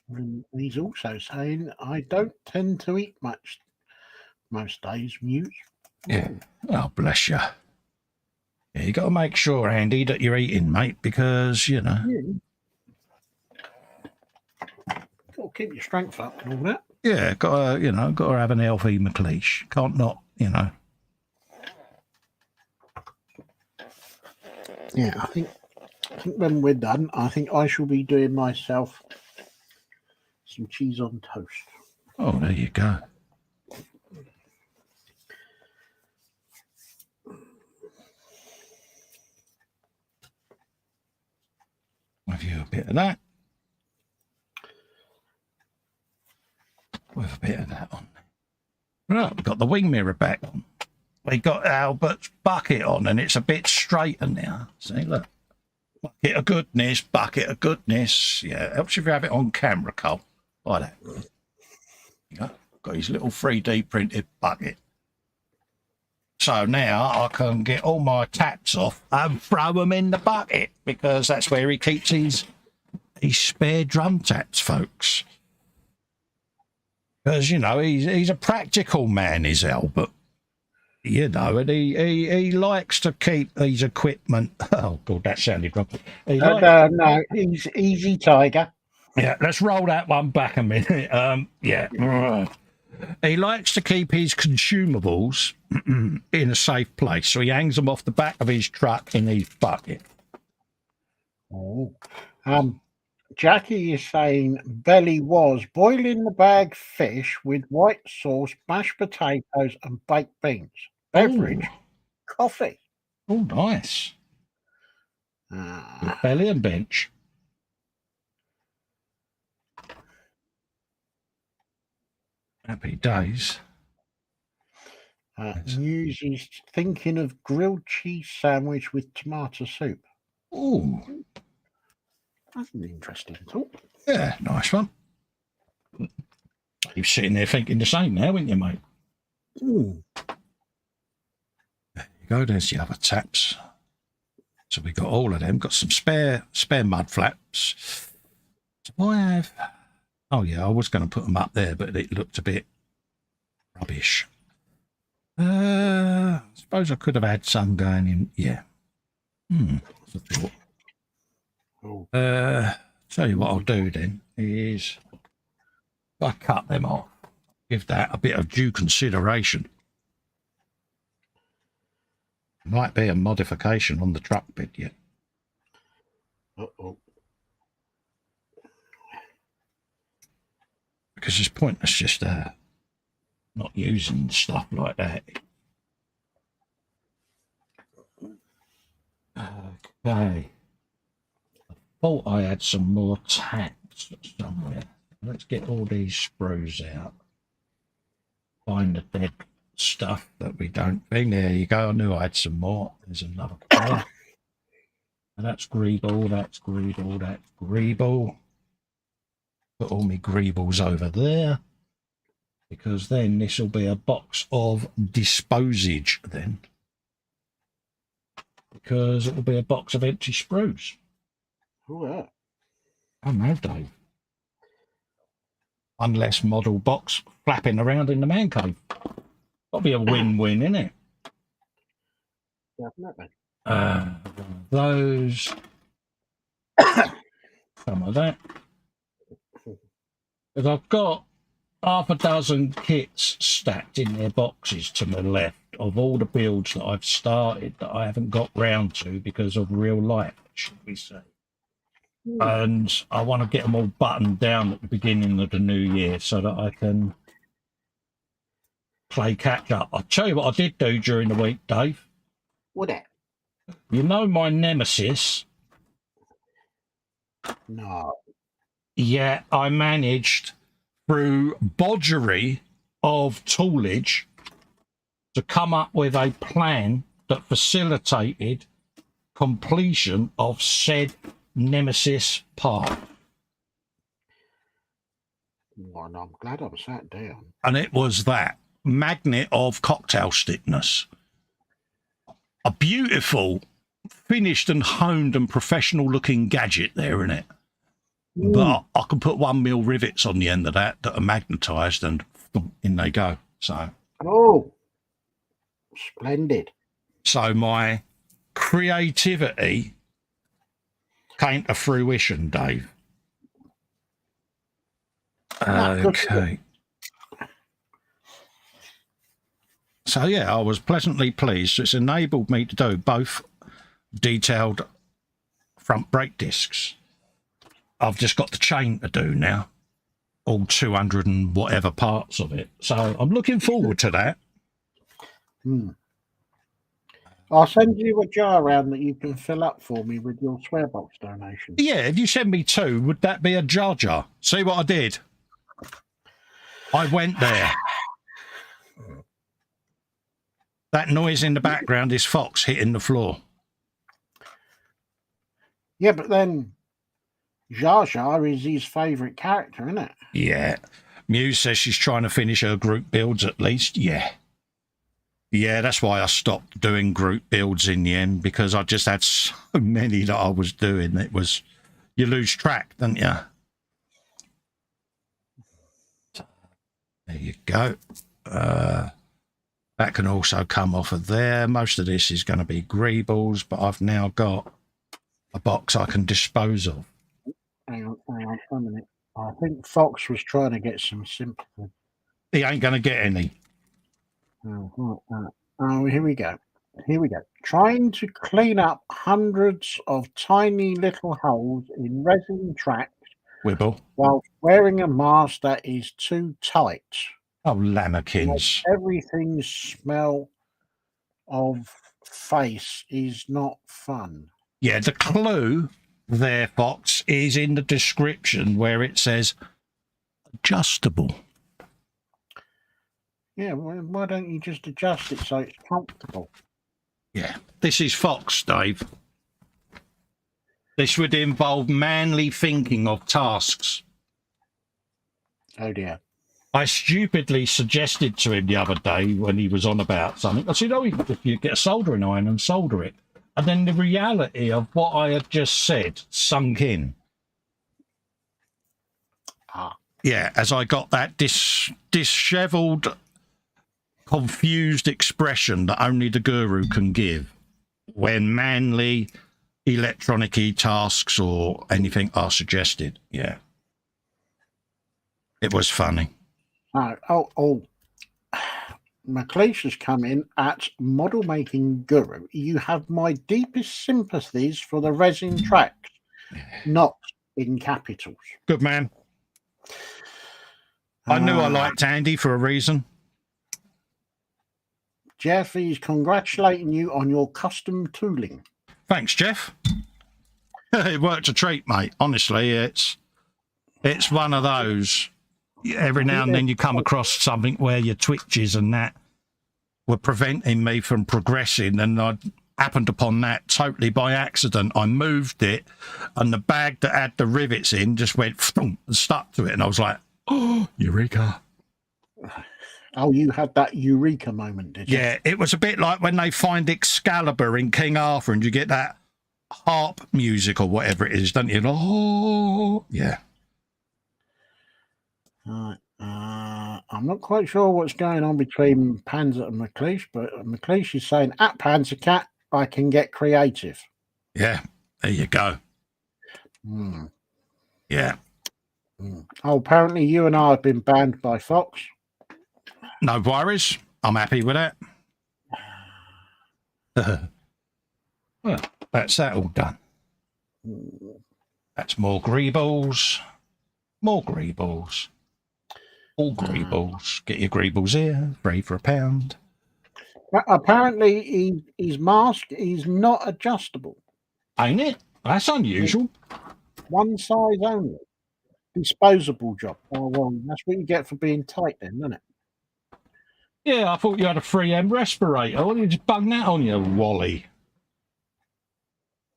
Speaker 1: And he's also saying, I don't tend to eat much most days, Muse.
Speaker 3: Yeah. Oh, bless you. Yeah, you got to make sure, Andy, that you're eating, mate, because, you know.
Speaker 1: Yeah. Got to keep your strength up and all that.
Speaker 3: Yeah, got to have an healthy McLeish. Can't not, you know.
Speaker 1: Yeah, I think when we're done, I think I shall be doing myself some cheese on toast.
Speaker 3: Oh, there you go. Have you a bit of that? With a bit of that on. Right, we've got the wing mirror back on. We got Albert's bucket on, and it's a bit straighter now. See, look. Bucket of goodness, bucket of goodness. Yeah, helps if you have it on camera, Cole. Like that. You know, got his little 3D printed bucket. So now I can get all my taps off and throw them in the bucket, because that's where he keeps his spare drum taps, folks. Because, you know, he's a practical man, is Albert. You know, and he likes to keep his equipment. Oh, God, that sounded wrong.
Speaker 1: No, he's easy, Tiger.
Speaker 3: Yeah, let's roll that one back a minute. Yeah. He likes to keep his consumables in a safe place, so he hangs them off the back of his truck in his bucket.
Speaker 1: Oh. Jackie is saying Belly was boiling the bag fish with white sauce, mashed potatoes, and baked beans. Beverage, coffee.
Speaker 3: Oh, nice. Belly and bench. Happy days.
Speaker 1: News is thinking of grilled cheese sandwich with tomato soup.
Speaker 3: Oh,
Speaker 1: That's an interesting thought.
Speaker 3: yeah, nice one. You're sitting there thinking the same now, aren't you, mate?
Speaker 1: Ooh.
Speaker 3: There you go. There's the other taps. So we got all of them. Got some spare mud flaps. Do I have? Oh yeah, I was going to put them up there, but it looked a bit rubbish. I suppose I could have had some going in. Yeah. That's a thought.
Speaker 1: Oh.
Speaker 3: Tell you what I'll do then is I cut them off. Give that a bit of due consideration. Might be a modification on the truck bit yet.
Speaker 1: Uh-oh.
Speaker 3: Because it's pointless just not using stuff like that. Okay. I thought I had some more taps somewhere. Let's get all these sprues out. Find the dead stuff that we don't think. There you go. I knew I had some more. There's another pair. That's Greeble, that's Greeble, that's Greeble. Put all my Greebles over there, because then this will be a box of disposage then. Because it will be a box of empty sprues.
Speaker 1: Oh, yeah.
Speaker 3: Oh no, Dave. Unless model box flapping around in the man cave. That'll be a win-win, isn't it?
Speaker 1: Definitely.
Speaker 3: Those. Some of that. Because I've got half a dozen kits stacked in their boxes to my left of all the builds that I've started that I haven't got round to because of real life, should we say. And I want to get them all buttoned down at the beginning of the new year so that I can play catch up. I'll tell you what I did do during the week, Dave.
Speaker 1: What that?
Speaker 3: You know my nemesis?
Speaker 1: No.
Speaker 3: Yeah, I managed through bodgery of toolage to come up with a plan that facilitated completion of said nemesis part.
Speaker 1: Well, I'm glad I'm sat down.
Speaker 3: And it was that magnet of cocktail stickness. A beautiful, finished and honed and professional looking gadget there in it. But I can put 1 mil rivets on the end of that are magnetised and in they go. So,
Speaker 1: Oh, splendid.
Speaker 3: so my creativity came to fruition, Dave. Okay. So, yeah, I was pleasantly pleased. It's enabled me to do both detailed front brake discs. I've just got the chain to do now, all 200 and whatever parts of it. So I'm looking forward to that.
Speaker 1: I'll send you a jar around that you can fill up for me with your swearbox donation.
Speaker 3: Yeah, if you send me 2, would that be a jar jar? See what I did? I went there. That noise in the background is Fox hitting the floor.
Speaker 1: Yeah, but then Jar Jar is his favourite character, isn't it?
Speaker 3: Yeah. Muse says she's trying to finish her group builds at least. Yeah. Yeah, that's why I stopped doing group builds in the end, because I just had so many that I was doing. It was, you lose track, don't you? There you go. That can also come off of there. Most of this is going to be greebles, but I've now got a box I can dispose of.
Speaker 1: Hang on a minute. I think Fox was trying to get some sympathy.
Speaker 3: He ain't going to get any.
Speaker 1: Oh, here we go. Trying to clean up hundreds of tiny little holes in resin tracks
Speaker 3: Wibble.
Speaker 1: while wearing a mask that is too tight.
Speaker 3: Oh, lammerkins.
Speaker 1: Everything smell of face is not fun.
Speaker 3: Yeah, the clue there, Fox, is in the description where it says adjustable.
Speaker 1: Yeah, well, why don't you just adjust it so it's comfortable?
Speaker 3: Yeah, this is Fox, Dave. This would involve manly thinking of tasks.
Speaker 1: Oh dear.
Speaker 3: I stupidly suggested to him the other day when he was on about something, I said, oh, if you get a soldering iron and solder it. And then the reality of what I had just said sunk in. Yeah, as I got that dishevelled, confused expression that only the guru can give when manly electronic-y tasks or anything are suggested. Yeah. It was funny.
Speaker 1: McLeish has come in at Model Making Guru. You have my deepest sympathies for the resin tracks, not in capitals.
Speaker 3: Good man. I knew I liked Andy for a reason.
Speaker 1: Jeff is congratulating you on your custom tooling.
Speaker 3: Thanks, Jeff. It worked a treat, mate. Honestly, it's one of those. Every now and then you come across something where your twitches and that were preventing me from progressing, and I happened upon that totally by accident. I moved it, and the bag that had the rivets in just went and stuck to it, and I was like, oh, eureka.
Speaker 1: Oh, you had that eureka moment, did you?
Speaker 3: Yeah, it was a bit like when they find Excalibur in King Arthur and you get that harp music or whatever it is, don't you? Oh, yeah.
Speaker 1: I'm not quite sure what's going on between Panzer and McLeish, but McLeish is saying, at Panzercat, I can get creative.
Speaker 3: Yeah, there you go. Yeah.
Speaker 1: Oh, apparently you and I have been banned by Fox.
Speaker 3: No worries. I'm happy with that. Well, that's that all done. That's more greebles. More greebles. All greebles. Get your greebles here. 3 for £1.
Speaker 1: Apparently, his mask is not adjustable.
Speaker 3: Ain't it? That's unusual.
Speaker 1: One size only. Disposable job. Oh, well, that's what you get for being tight then, isn't it?
Speaker 3: Yeah, I thought you had a 3M respirator. Why did you just bung that on you, Wally?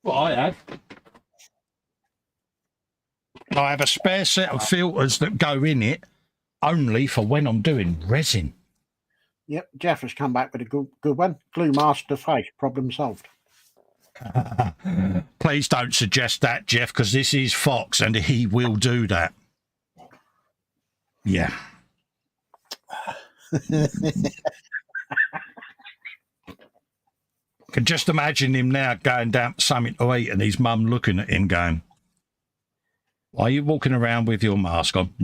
Speaker 3: Well, I had. I have a spare set of filters that go in it only for when I'm doing resin.
Speaker 1: Yep, Jeff has come back with a good one. Glue mask to face. Problem solved.
Speaker 3: Please don't suggest that, Jeff, because this is Fox and he will do that. Yeah. Can just imagine him now going down to something to eat and his mum looking at him going, why are you walking around with your mask on?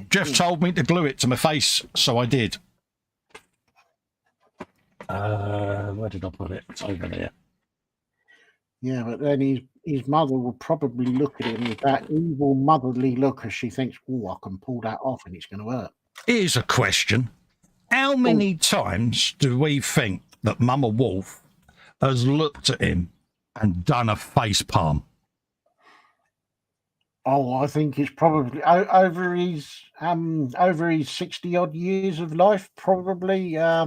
Speaker 3: Jeff told me to glue it to my face, so I did. Where did I put it? It's over there.
Speaker 1: Yeah, but then his mother will probably look at him with that evil motherly look as she thinks, oh, I can pull that off and it's going to hurt.
Speaker 3: Here's a question. How many times do we think that Mama Wolf has looked at him and done a face palm?
Speaker 1: Oh, I think it's probably over his 60-odd years of life, probably so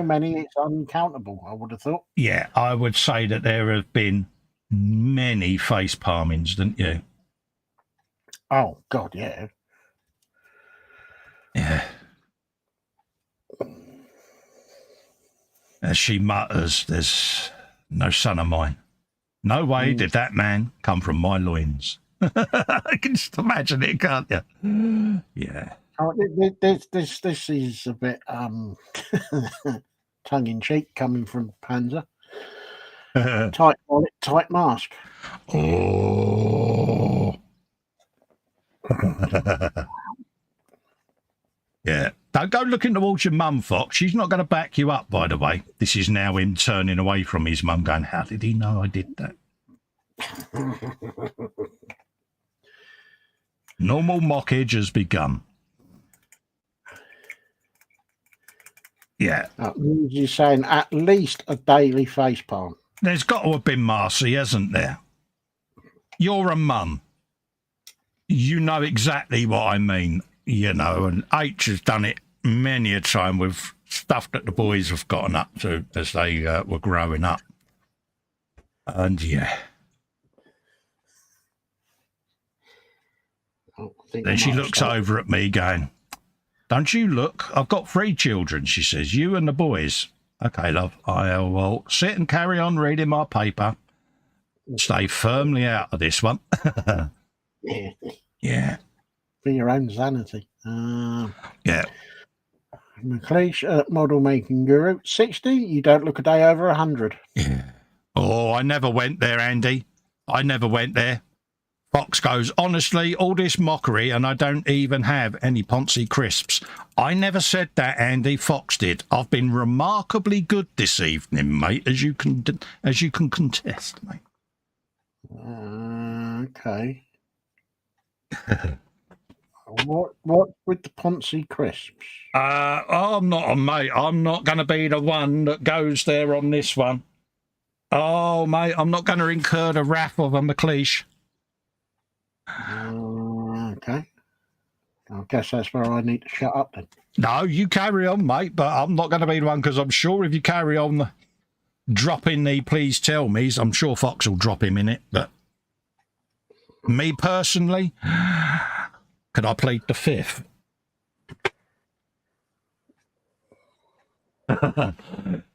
Speaker 1: many it's uncountable, I would have thought.
Speaker 3: Yeah, I would say that there have been many face palmings, didn't you?
Speaker 1: Oh, God, yeah.
Speaker 3: Yeah. As she mutters, there's no son of mine. No way did that man come from my loins. I can just imagine it, can't you? Yeah.
Speaker 1: Oh, this is a bit tongue-in-cheek coming from Panzer. Tight wallet, tight mask.
Speaker 3: Oh. Yeah. Don't go looking towards your mum, Fox. She's not going to back you up, by the way. This is now him turning away from his mum going, how did he know I did that? Normal mockage has begun. Yeah.
Speaker 1: You're saying at least a daily face palm.
Speaker 3: There's got to have been Marcy, hasn't there? You're a mum. You know exactly what I mean, you know, and H has done it many a time with stuff that the boys have gotten up to as they were growing up. And yeah. Then she looks over at me going, don't you look? I've got 3 children, she says. You and the boys. Okay, love. I will sit and carry on reading my paper. Stay firmly out of this one. Yeah.
Speaker 1: For your own sanity.
Speaker 3: Yeah.
Speaker 1: McLeish, model making guru. 60, you don't look a day over 100.
Speaker 3: Yeah. Oh, I never went there, Andy. I never went there. Fox goes, honestly, all this mockery, and I don't even have any Ponzi crisps. I never said that, Andy. Fox did. I've been remarkably good this evening, mate, as you can contest, mate.
Speaker 1: Okay. What with the Ponzi crisps?
Speaker 3: I'm not a mate. I'm not going to be the one that goes there on this one. Oh, mate, I'm not going to incur the wrath of a McLeish.
Speaker 1: Okay. I guess that's where I need to shut up then.
Speaker 3: No, you carry on, mate, but I'm not going to be the one because I'm sure if you carry on dropping the please tell me's, I'm sure Fox will drop him in it. But me personally, could I plead the 5th?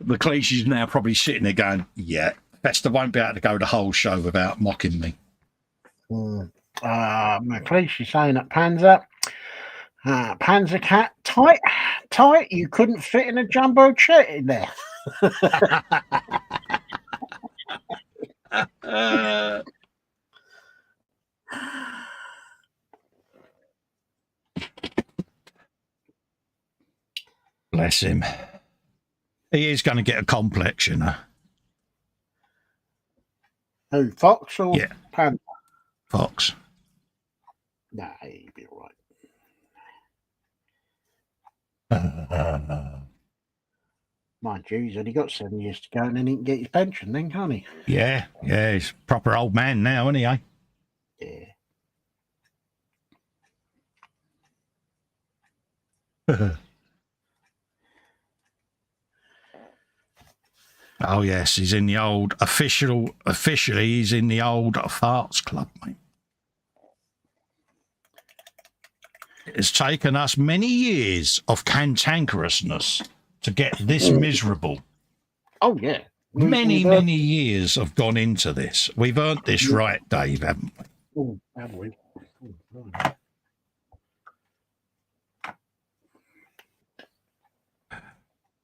Speaker 3: McLeish is now probably sitting there going, yeah, Festa won't be able to go the whole show without mocking me.
Speaker 1: McLeish is saying at Panzer, Panzer Cat, tight, you couldn't fit in a jumbo jet in there.
Speaker 3: Bless him. He is going to get a complex, you know.
Speaker 1: Who, Fox or
Speaker 3: Yeah.
Speaker 1: Panzer?
Speaker 3: Fox.
Speaker 1: Nah, he'd be all right. Mind you, he's only got 7 years to go, and then he can get his pension, then, can't he?
Speaker 3: Yeah, he's a proper old man now, isn't he? Eh?
Speaker 1: Yeah.
Speaker 3: Oh yes, he's in the old officially he's in the old farts club, mate. It's taken us many years of cantankerousness to get this miserable.
Speaker 1: Oh yeah.
Speaker 3: Many years have gone into this. We've earned this right, Dave, haven't we?
Speaker 1: Oh, have we? Oh, right.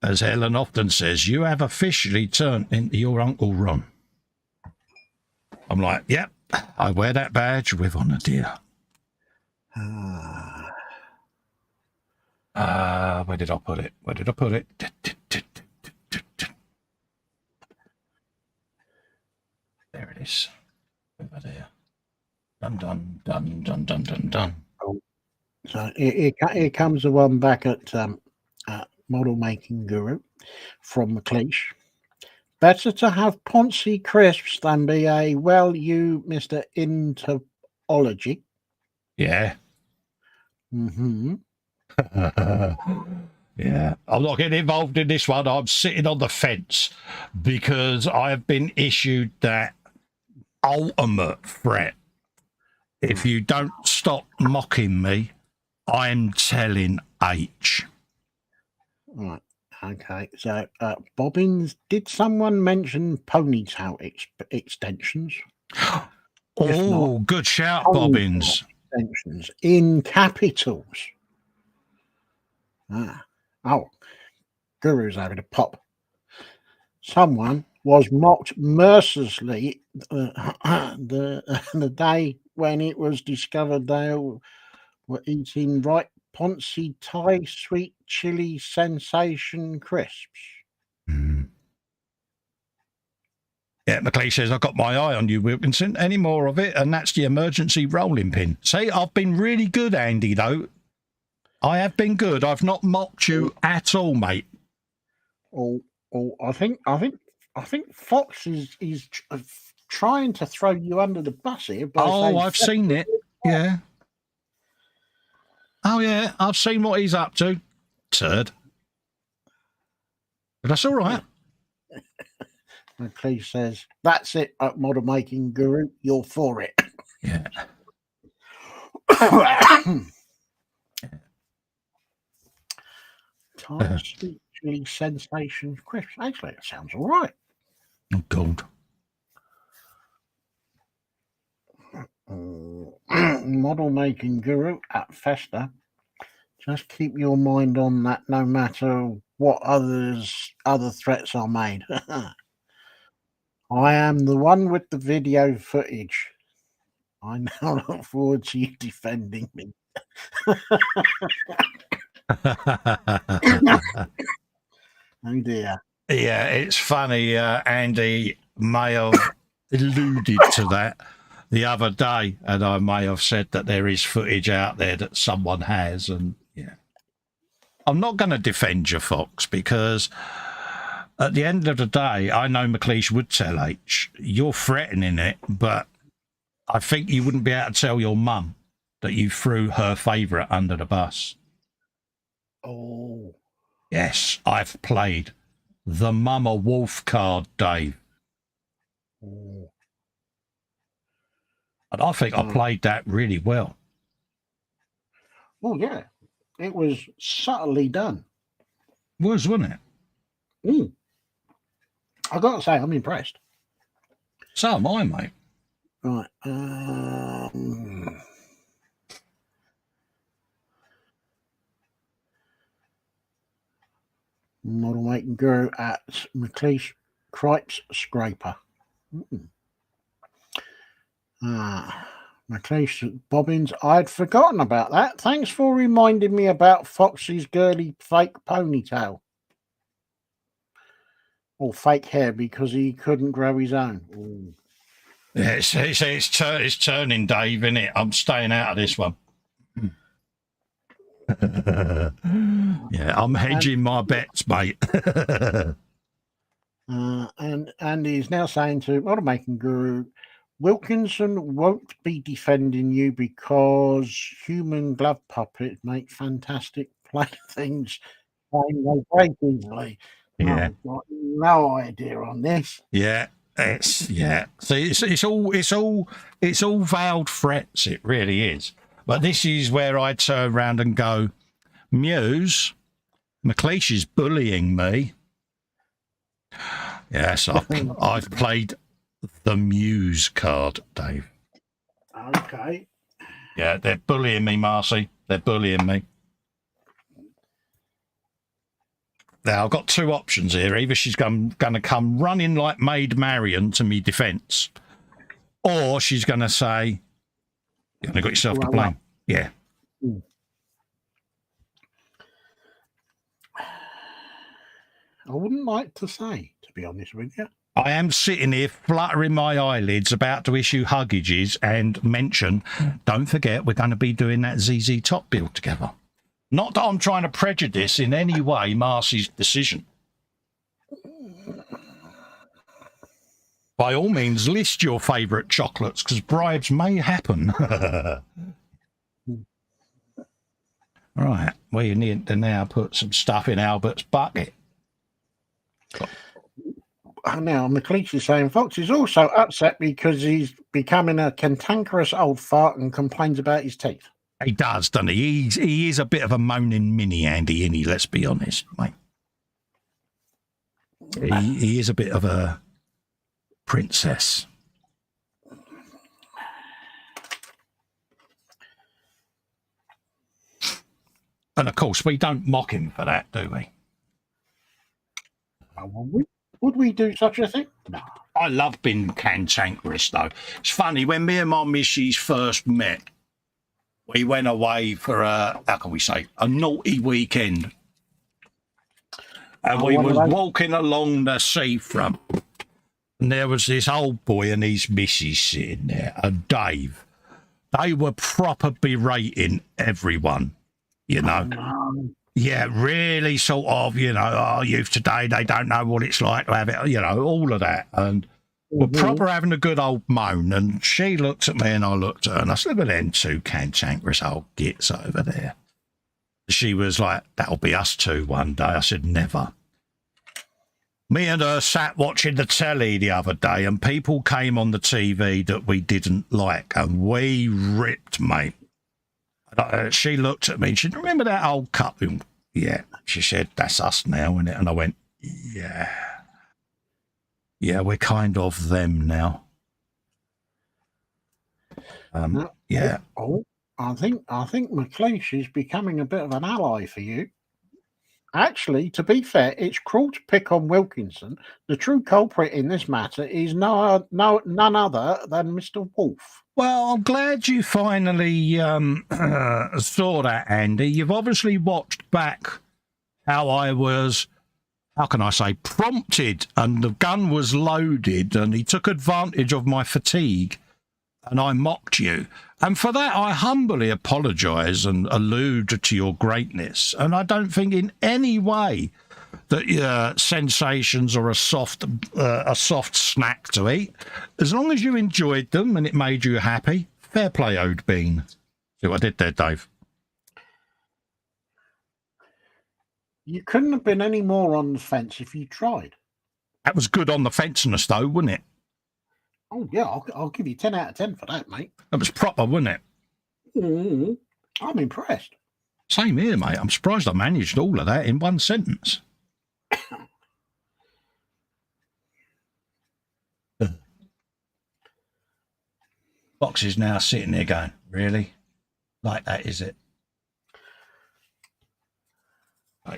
Speaker 3: As Helen often says, you have officially turned into your Uncle Ron. I'm like, yep, I wear that badge with honour, dear. Where did I put it? There it is. Over there. Dun.
Speaker 1: Oh. So here comes the one back at Model Making Guru from McLeish. Better to have Ponzi crisps than be a Mr. Interology.
Speaker 3: Yeah.
Speaker 1: Mm-hmm.
Speaker 3: Yeah. I'm not getting involved in this one. I'm sitting on the fence because I've been issued that ultimate threat. If you don't stop mocking me, I'm telling H.
Speaker 1: Right. Okay. So, Bobbins, did someone mention ponytail extensions?
Speaker 3: Oh, good shout, Bobbins.
Speaker 1: Extensions in capitals. Oh, Guru's having a pop. Someone was mocked mercilessly the day when it was discovered they were eating right Ponzi Thai sweet chili sensation crisps.
Speaker 3: Mm. Yeah, McLeish says, I've got my eye on you, Wilkinson. Any more of it, and that's the emergency rolling pin. See, I've been really good, Andy, though. I have been good. I've not mocked you at all, mate.
Speaker 1: I think Fox is trying to throw you under the bus here.
Speaker 3: I've seen it. Yeah. Oh, yeah, I've seen what he's up to. Turd. But that's all right.
Speaker 1: McLeish says, that's it, Model Making Guru. You're for it.
Speaker 3: Yeah.
Speaker 1: Thai sweet chili sensation crisps. Actually, it sounds all right.
Speaker 3: Oh, God.
Speaker 1: Model Making Guru at Festa. Just keep your mind on that no matter what other threats are made. I am the one with the video footage. I now look forward to you defending me. Oh dear.
Speaker 3: Yeah, it's funny. Andy may have alluded to that the other day, and I may have said that there is footage out there that someone has, and yeah. I'm not going to defend you, Fox, because at the end of the day, I know McLeish would tell H, you're threatening it, but I think you wouldn't be able to tell your mum that you threw her favourite under the bus.
Speaker 1: Oh.
Speaker 3: Yes, I've played the Mama Wolf card, Dave.
Speaker 1: Oh.
Speaker 3: And I think I played that really well.
Speaker 1: Oh, yeah. It was subtly done.
Speaker 3: Wasn't it?
Speaker 1: I've got to say, I'm impressed.
Speaker 3: So am I, mate.
Speaker 1: Right. Model Making Guru at McLeish Cripes Scraper. McLeish Bobbins, I'd forgotten about that. Thanks for reminding me about Foxy's girly fake ponytail. Or fake hair because he couldn't grow his own. Ooh.
Speaker 3: Yeah, it's turning, Dave, innit? I'm staying out of this one. Yeah, I'm hedging my bets, mate.
Speaker 1: And he's now saying to Model Making Guru, Wilkinson won't be defending you because human glove puppets make fantastic playthings and they break easily.
Speaker 3: Yeah.
Speaker 1: I've got no idea on this.
Speaker 3: Yeah, So it's all veiled threats. It really is. But this is where I turn around and go, Muse, McLeish is bullying me. Yes, I've played the Muse card, Dave.
Speaker 1: Okay.
Speaker 3: Yeah, they're bullying me, Marcy. They're bullying me. Now, I've got two options here. Either she's going to come running like Maid Marian to me defence, or she's going to say, you only got yourself to blame. Yeah.
Speaker 1: I wouldn't like to say, to be honest with you.
Speaker 3: I am sitting here fluttering my eyelids about to issue huggages and mention, don't forget, we're going to be doing that ZZ Top build together. Not that I'm trying to prejudice in any way Marcy's decision. By all means, list your favourite chocolates, because bribes may happen. Right, we need to now put some stuff in Albert's bucket.
Speaker 1: Now, McLeish is saying Fox is also upset because he's becoming a cantankerous old fart and complains about his teeth.
Speaker 3: He does, doesn't he? He is a bit of a moaning mini Andy, isn't he? Let's be honest, mate. He is a bit of a princess. And of course, we don't mock him for that, do we?
Speaker 1: Would we do such a thing? No.
Speaker 3: I love being cantankerous, though. It's funny, when me and my missus first met, we went away for how can we say, a naughty weekend. And we was walking along the seafront. And there was this old boy and his missus sitting there, and Dave. They were proper berating everyone, you know. Yeah, really sort of, you know, youth today, they don't know what it's like to have it, you know, all of that. And we're proper having a good old moan. And she looked at me and I looked at her and I said, look at them two cantankerous old gits over there. She was like, that'll be us two one day. I said, never. Me and her sat watching the telly the other day and people came on the TV that we didn't like and we ripped, mate. She looked at me and she said, remember that old couple? Yeah. She said, that's us now, isn't it? And I went, yeah. Yeah, we're kind of them now. Yeah.
Speaker 1: I think McLeish is becoming a bit of an ally for you. Actually, to be fair, it's cruel to pick on Wilkinson. The true culprit in this matter is none other than Mr. Wolf.
Speaker 3: Well, I'm glad you finally saw that, Andy. You've obviously watched back how I was, how can I say, prompted, and the gun was loaded, and he took advantage of my fatigue, and I mocked you. And for that, I humbly apologise and allude to your greatness. And I don't think in any way that your sensations are a soft snack to eat. As long as you enjoyed them and it made you happy, fair play, Ode Bean. See what I did there, Dave?
Speaker 1: You couldn't have been any more on the fence if you tried.
Speaker 3: That was good on the fenceness, though, wasn't it?
Speaker 1: Oh, yeah, I'll give you 10 out of 10 for that, mate.
Speaker 3: That was proper, wasn't it?
Speaker 1: I'm impressed.
Speaker 3: Same here, mate. I'm surprised I managed all of that in one sentence. Fox is now sitting there going, really? Like that, is it?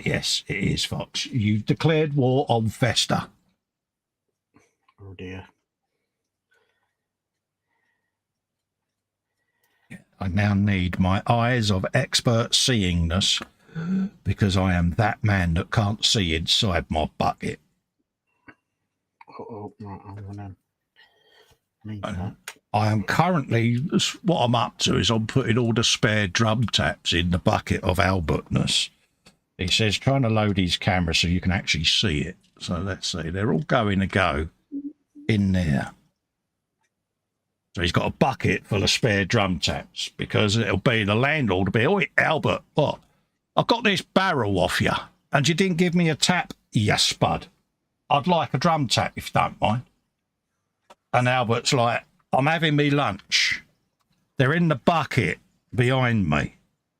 Speaker 3: Yes, it is, Fox. You've declared war on Festa.
Speaker 1: Oh, dear.
Speaker 3: I now need my eyes of expert seeingness because I am that man that can't see inside my bucket.
Speaker 1: I'm going to need that.
Speaker 3: I am currently, what I'm up to is I'm putting all the spare drum taps in the bucket of Albertness. He says trying to load his camera so you can actually see it. So let's see, they're all going to go in there. So he's got a bucket full of spare drum taps because it'll be the landlord will be, "Oh, Albert, what? I got this barrel off you and you didn't give me a tap, you spud. I'd like a drum tap if you don't mind." And Albert's like, "I'm having me lunch. They're in the bucket behind me.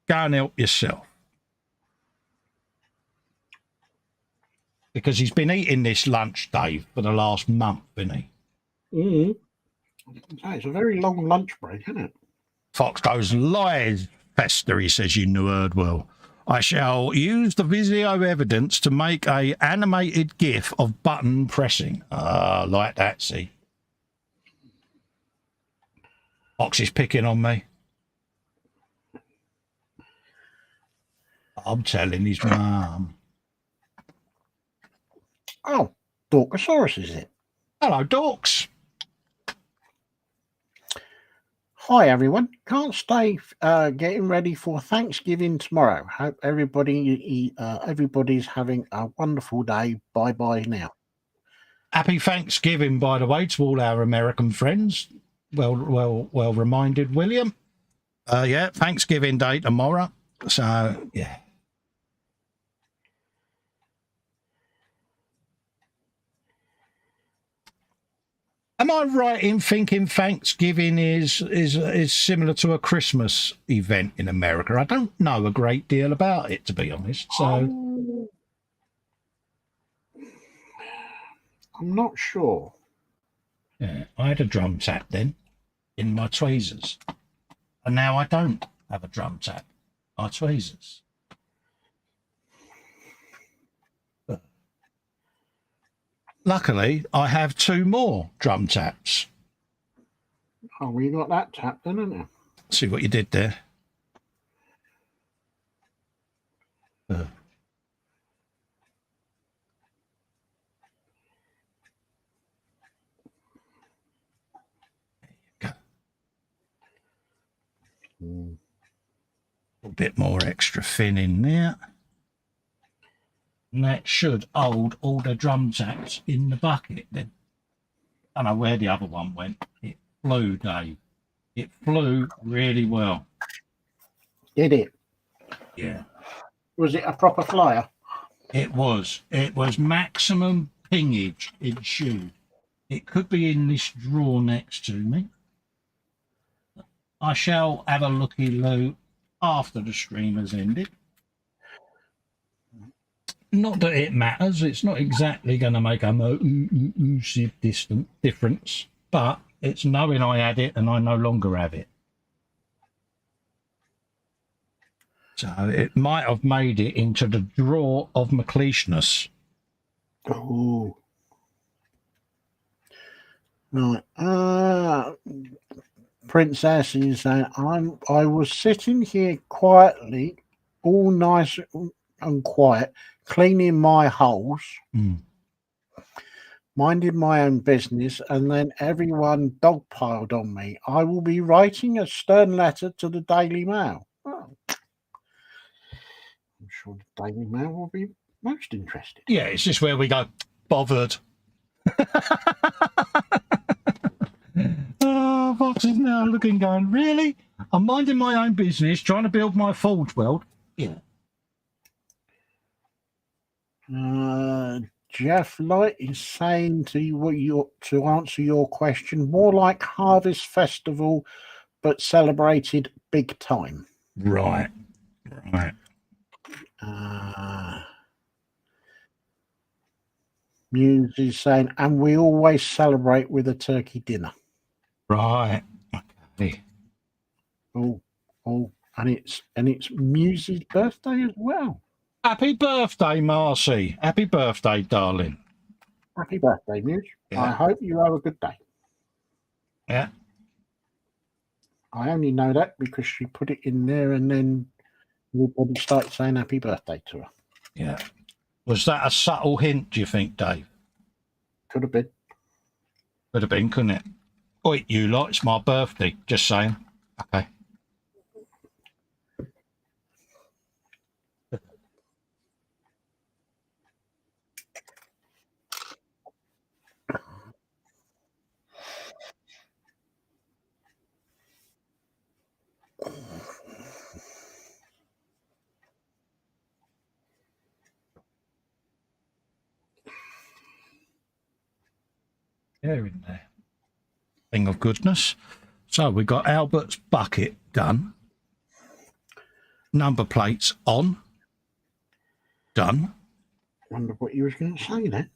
Speaker 3: Go and help yourself." Because he's been eating this lunch, Dave, for the last month, hasn't he?
Speaker 1: Mm. It's a very long lunch break, isn't it?
Speaker 3: Fox goes, "Lies, Festa," he says, "you nerd well. I shall use the video evidence to make a animated GIF of button pressing." Like that, see? Fox is picking on me. I'm telling his mum.
Speaker 1: Oh, Dorkosaurus, is it?
Speaker 3: Hello, Dorks.
Speaker 1: Hi, everyone. Can't stay getting ready for Thanksgiving tomorrow. Hope everybody's having a wonderful day. Bye-bye now.
Speaker 3: Happy Thanksgiving, by the way, to all our American friends. Well reminded, William. Yeah, Thanksgiving Day tomorrow. So, yeah. Am I right in thinking Thanksgiving is similar to a Christmas event in America? I don't know a great deal about it, to be honest. So
Speaker 1: I'm not sure.
Speaker 3: yeah, I had a drum tap then in my tweezers, and now I don't have a drum tap. My tweezers. Luckily, I have 2 more drum taps.
Speaker 1: Oh, we got that tap then, haven't you?
Speaker 3: See what you did there. There you go. A bit more extra fin in there. And that should hold all the drum taps in the bucket then. I don't know where the other one went. It flew, Dave. It flew really well.
Speaker 1: Did it?
Speaker 3: Yeah.
Speaker 1: Was it a proper flyer?
Speaker 3: It was. It was maximum pingage ensued. It could be in this drawer next to me. I shall have a looky-loo after the stream has ended. Not that it matters. It's not exactly going to make a massive difference, but it's knowing I had it and I no longer have it. So it might have made it into the drawer of McLeishness.
Speaker 1: Oh. Right. Princess is saying, I was sitting here quietly, all nice and quiet, cleaning my holes, minding my own business, and then everyone dogpiled on me. I will be writing a stern letter to the Daily Mail. Oh. I'm sure the Daily Mail will be most interested.
Speaker 3: Yeah, it's just where we go, bothered. Oh, Fox is now looking, going, really? I'm minding my own business, trying to build my Forge world. Yeah.
Speaker 1: Jeff Light is saying to answer your question, more like Harvest Festival, but celebrated big time.
Speaker 3: Right.
Speaker 1: Muse is saying, and we always celebrate with a turkey dinner.
Speaker 3: Right. Okay.
Speaker 1: Oh, and it's Muse's birthday as well.
Speaker 3: Happy birthday, Marcy. Happy birthday, darling.
Speaker 1: Happy birthday, Muse.
Speaker 3: Yeah.
Speaker 1: I hope you have a good day.
Speaker 3: Yeah.
Speaker 1: I only know that because she put it in there and then everybody started saying happy birthday to her.
Speaker 3: Yeah. Was that a subtle hint, do you think, Dave?
Speaker 1: Could have been.
Speaker 3: Could have been, couldn't it? Oi, you lot, it's my birthday. Just saying. Okay. They're in there. Thing of goodness. So we got Albert's bucket done. Number plates on. Done.
Speaker 1: Wonder what you was going to say then.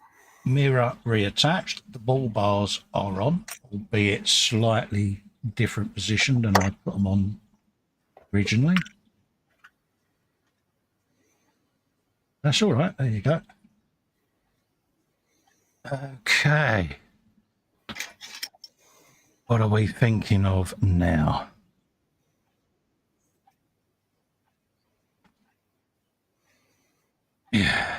Speaker 3: Mirror reattached. The ball bars are on, albeit slightly different position than I put them on originally. That's all right. There you go. Okay. What are we thinking of now? Yeah.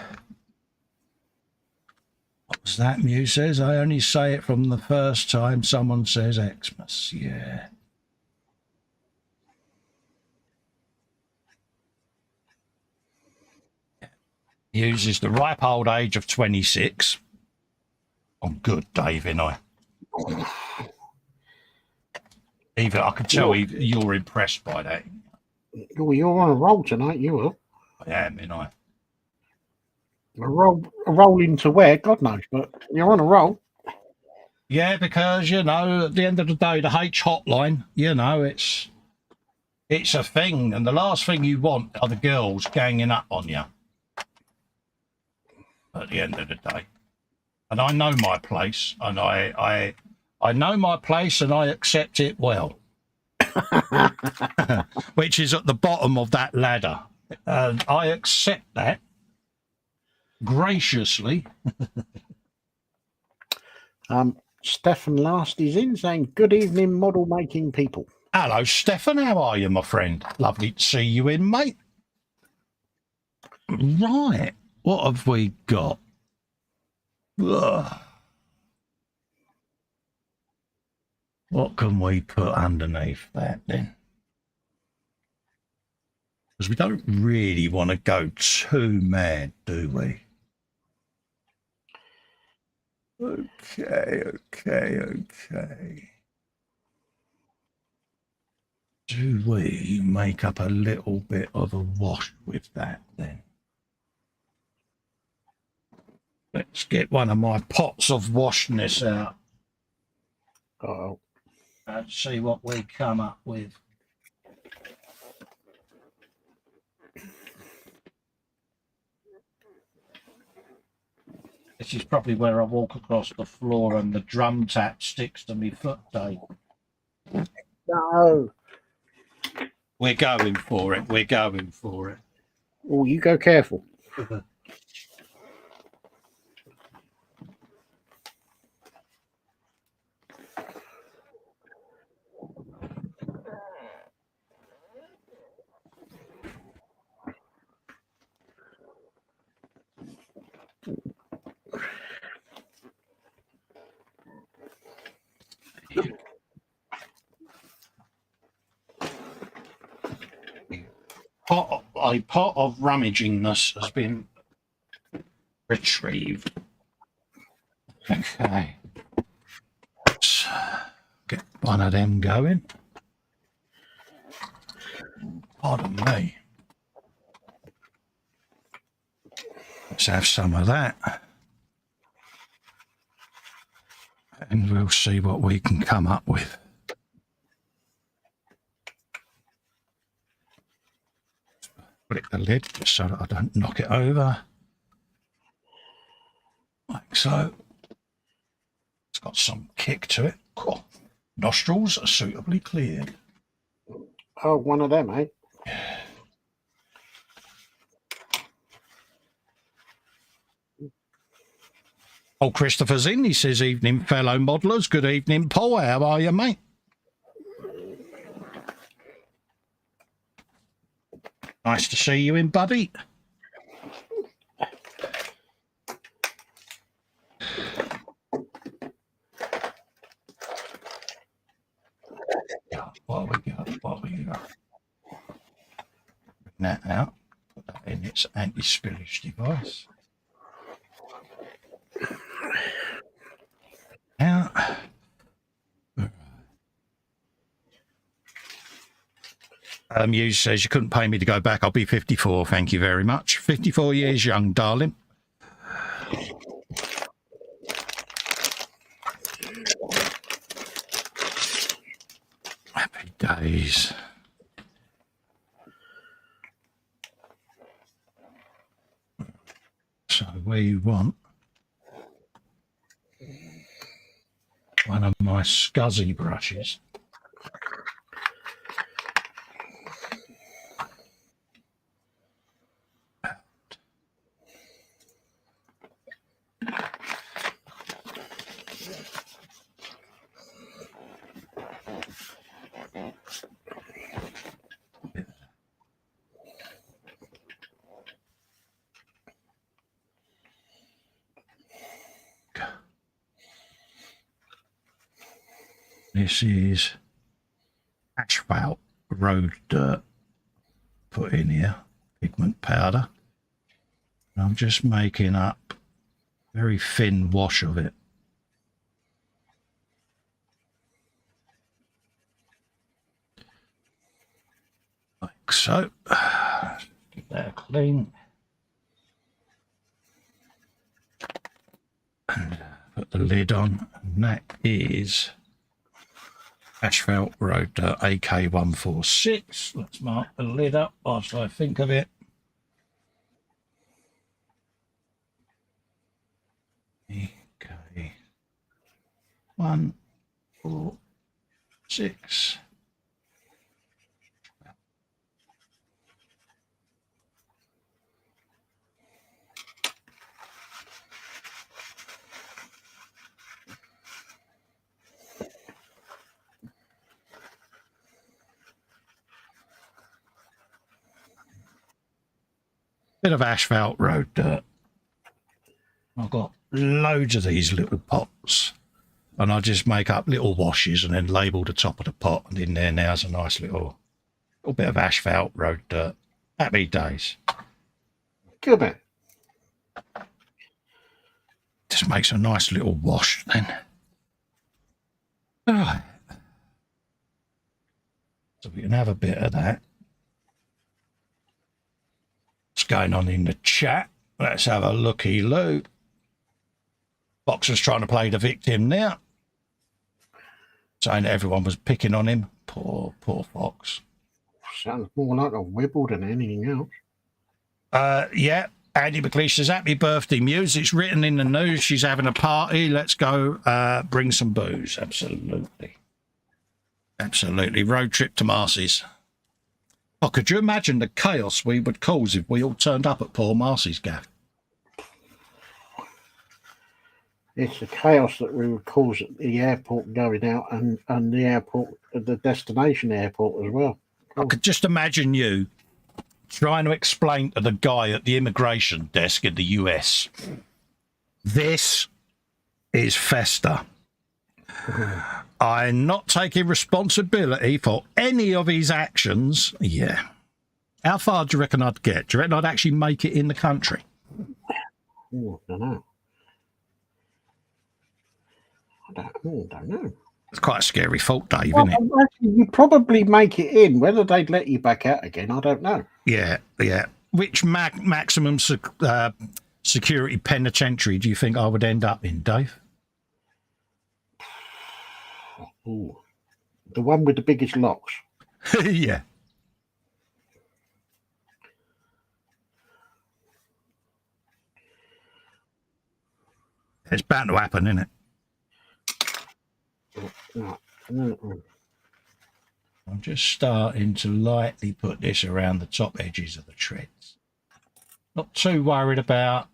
Speaker 3: What was that Muse says? I only say it from the first time someone says Xmas. Yeah. Uses the ripe old age of 26. I'm good, Dave, ain't I? Even I can tell you're impressed by that.
Speaker 1: Oh, you're on a roll tonight, you will.
Speaker 3: I am, ain't I?
Speaker 1: A roll into where? God knows, but you're on a roll.
Speaker 3: Yeah, because, you know, at the end of the day, the H hotline, you know, it's a thing. And the last thing you want are the girls ganging up on you at the end of the day. And I know my place, and I know my place, and I accept it well. Which is at the bottom of that ladder. And I accept that graciously.
Speaker 1: Stefan Last is in saying, good evening, model making people.
Speaker 3: Hello, Stefan. How are you, my friend? Lovely to see you in, mate. Right. What have we got? Ugh. What can we put underneath that then? Because we don't really want to go too mad, do we? Okay. Do we make up a little bit of a wash with that then? Let's get one of my pots of washness out.
Speaker 1: Uh-oh.
Speaker 3: Let's see what we come up with. This is probably where I walk across the floor and the drum tap sticks to my foot, Dave.
Speaker 1: No.
Speaker 3: We're going for it.
Speaker 1: Oh, you go careful.
Speaker 3: A pot of rummagingness has been retrieved. Okay. Let's get one of them going. Pardon me. Let's have some of that. And we'll see what we can come up with. Flick the lid just so that I don't knock it over. Like so. It's got some kick to it. Cool. Nostrils are suitably cleared.
Speaker 1: Oh, one of them, eh?
Speaker 3: Oh, Christopher's in. He says, evening, fellow modelers. Good evening, Paul. How are you, mate? Nice to see you in, buddy. What have we got? What have we got? Bring that out. Put that in its anti-spillage device. Now, Muse says you couldn't pay me to go back. I'll be 54. Thank you very much. 54 years young, darling. Happy days. So where you want one of my scuzzy brushes. This is asphalt road dirt put in here, pigment powder. And I'm just making up a very thin wash of it. Like so. Give that a clean. And put the lid on, and that is asphalt road AK146. Let's mark the lid up whilst I think of it. AK146. Bit of asphalt road dirt. I've got loads of these little pots, and I just make up little washes and then label the top of the pot, and in there now is a nice little bit of asphalt road dirt. Happy days.
Speaker 1: Good man.
Speaker 3: Just makes a nice little wash then. All right. So we can have a bit of that. What's going on in the chat? Let's have a looky-loo. Boxer's trying to play the victim now, saying that everyone was picking on him. Poor Fox.
Speaker 1: Sounds more like a wibble than anything else.
Speaker 3: Yeah, Andy McLeish says, happy birthday, Muse. It's written in the news. She's having a party. Let's go bring some booze. Absolutely. Absolutely. Road trip to Marcy's. Oh, could you imagine the chaos we would cause if we all turned up at poor Marcy's gaff?
Speaker 1: It's the chaos that we would cause at the airport going out and the airport, the destination airport as well.
Speaker 3: I could just imagine you trying to explain to the guy at the immigration desk in the US, this is Festa. I'm not taking responsibility for any of his actions. Yeah. How far do you reckon I'd get? Do you reckon I'd actually make it in the country?
Speaker 1: Oh, I don't know. I don't know.
Speaker 3: It's quite a scary thought, Dave, isn't it?
Speaker 1: Actually, you'd probably make it in. Whether they'd let you back out again, I don't know.
Speaker 3: Yeah. Which maximum security penitentiary do you think I would end up in, Dave?
Speaker 1: Ooh. The one with the biggest locks.
Speaker 3: Yeah. It's bound to happen, isn't it? I'm just starting to lightly put this around the top edges of the treads. Not too worried about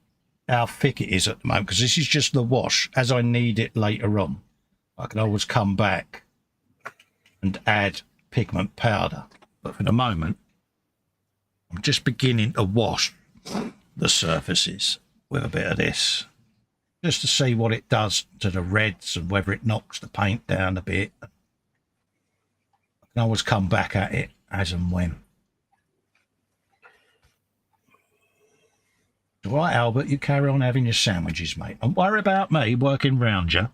Speaker 3: how thick it is at the moment, because this is just the wash. As I need it later on, I can always come back and add pigment powder. But for the moment, I'm just beginning to wash the surfaces with a bit of this, just to see what it does to the reds and whether it knocks the paint down a bit. I I always come back at it as and when. All right, Albert, you carry on having your sandwiches, mate. Don't worry about me working round you.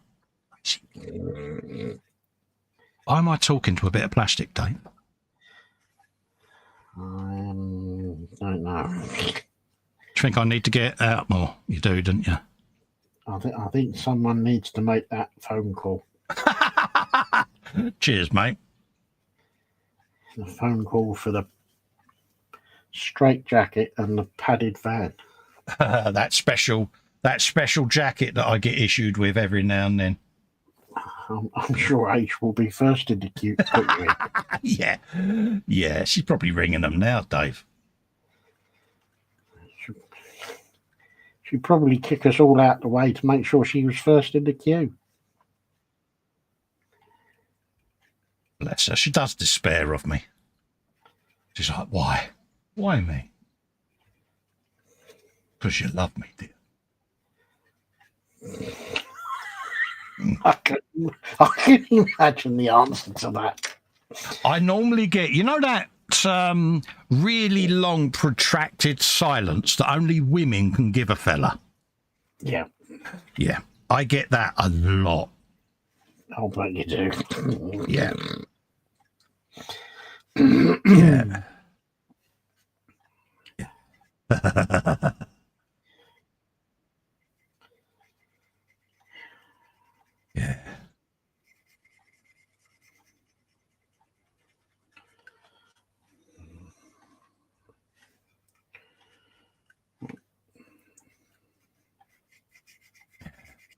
Speaker 3: Why am I talking to a bit of plastic, Dave?
Speaker 1: Don't know.
Speaker 3: Do you think I need to get out more? You do, don't you?
Speaker 1: I think someone needs to make that phone call.
Speaker 3: Cheers, mate.
Speaker 1: The phone call for the straight jacket and the padded van.
Speaker 3: that special jacket that I get issued with every now and then.
Speaker 1: I'm sure H will be first in the queue quickly.
Speaker 3: Yeah, she's probably ringing them now, Dave.
Speaker 1: She'd probably kick us all out the way to make sure she was first in the queue.
Speaker 3: Bless her. She does despair of me. She's like, why? Why me? Because you love me, dear.
Speaker 1: I can imagine the answer to that.
Speaker 3: I normally get, you know, that really long, protracted silence that only women can give a fella.
Speaker 1: Yeah.
Speaker 3: Yeah, I get that a lot.
Speaker 1: I'll bet you do.
Speaker 3: Yeah. Yeah. Yeah.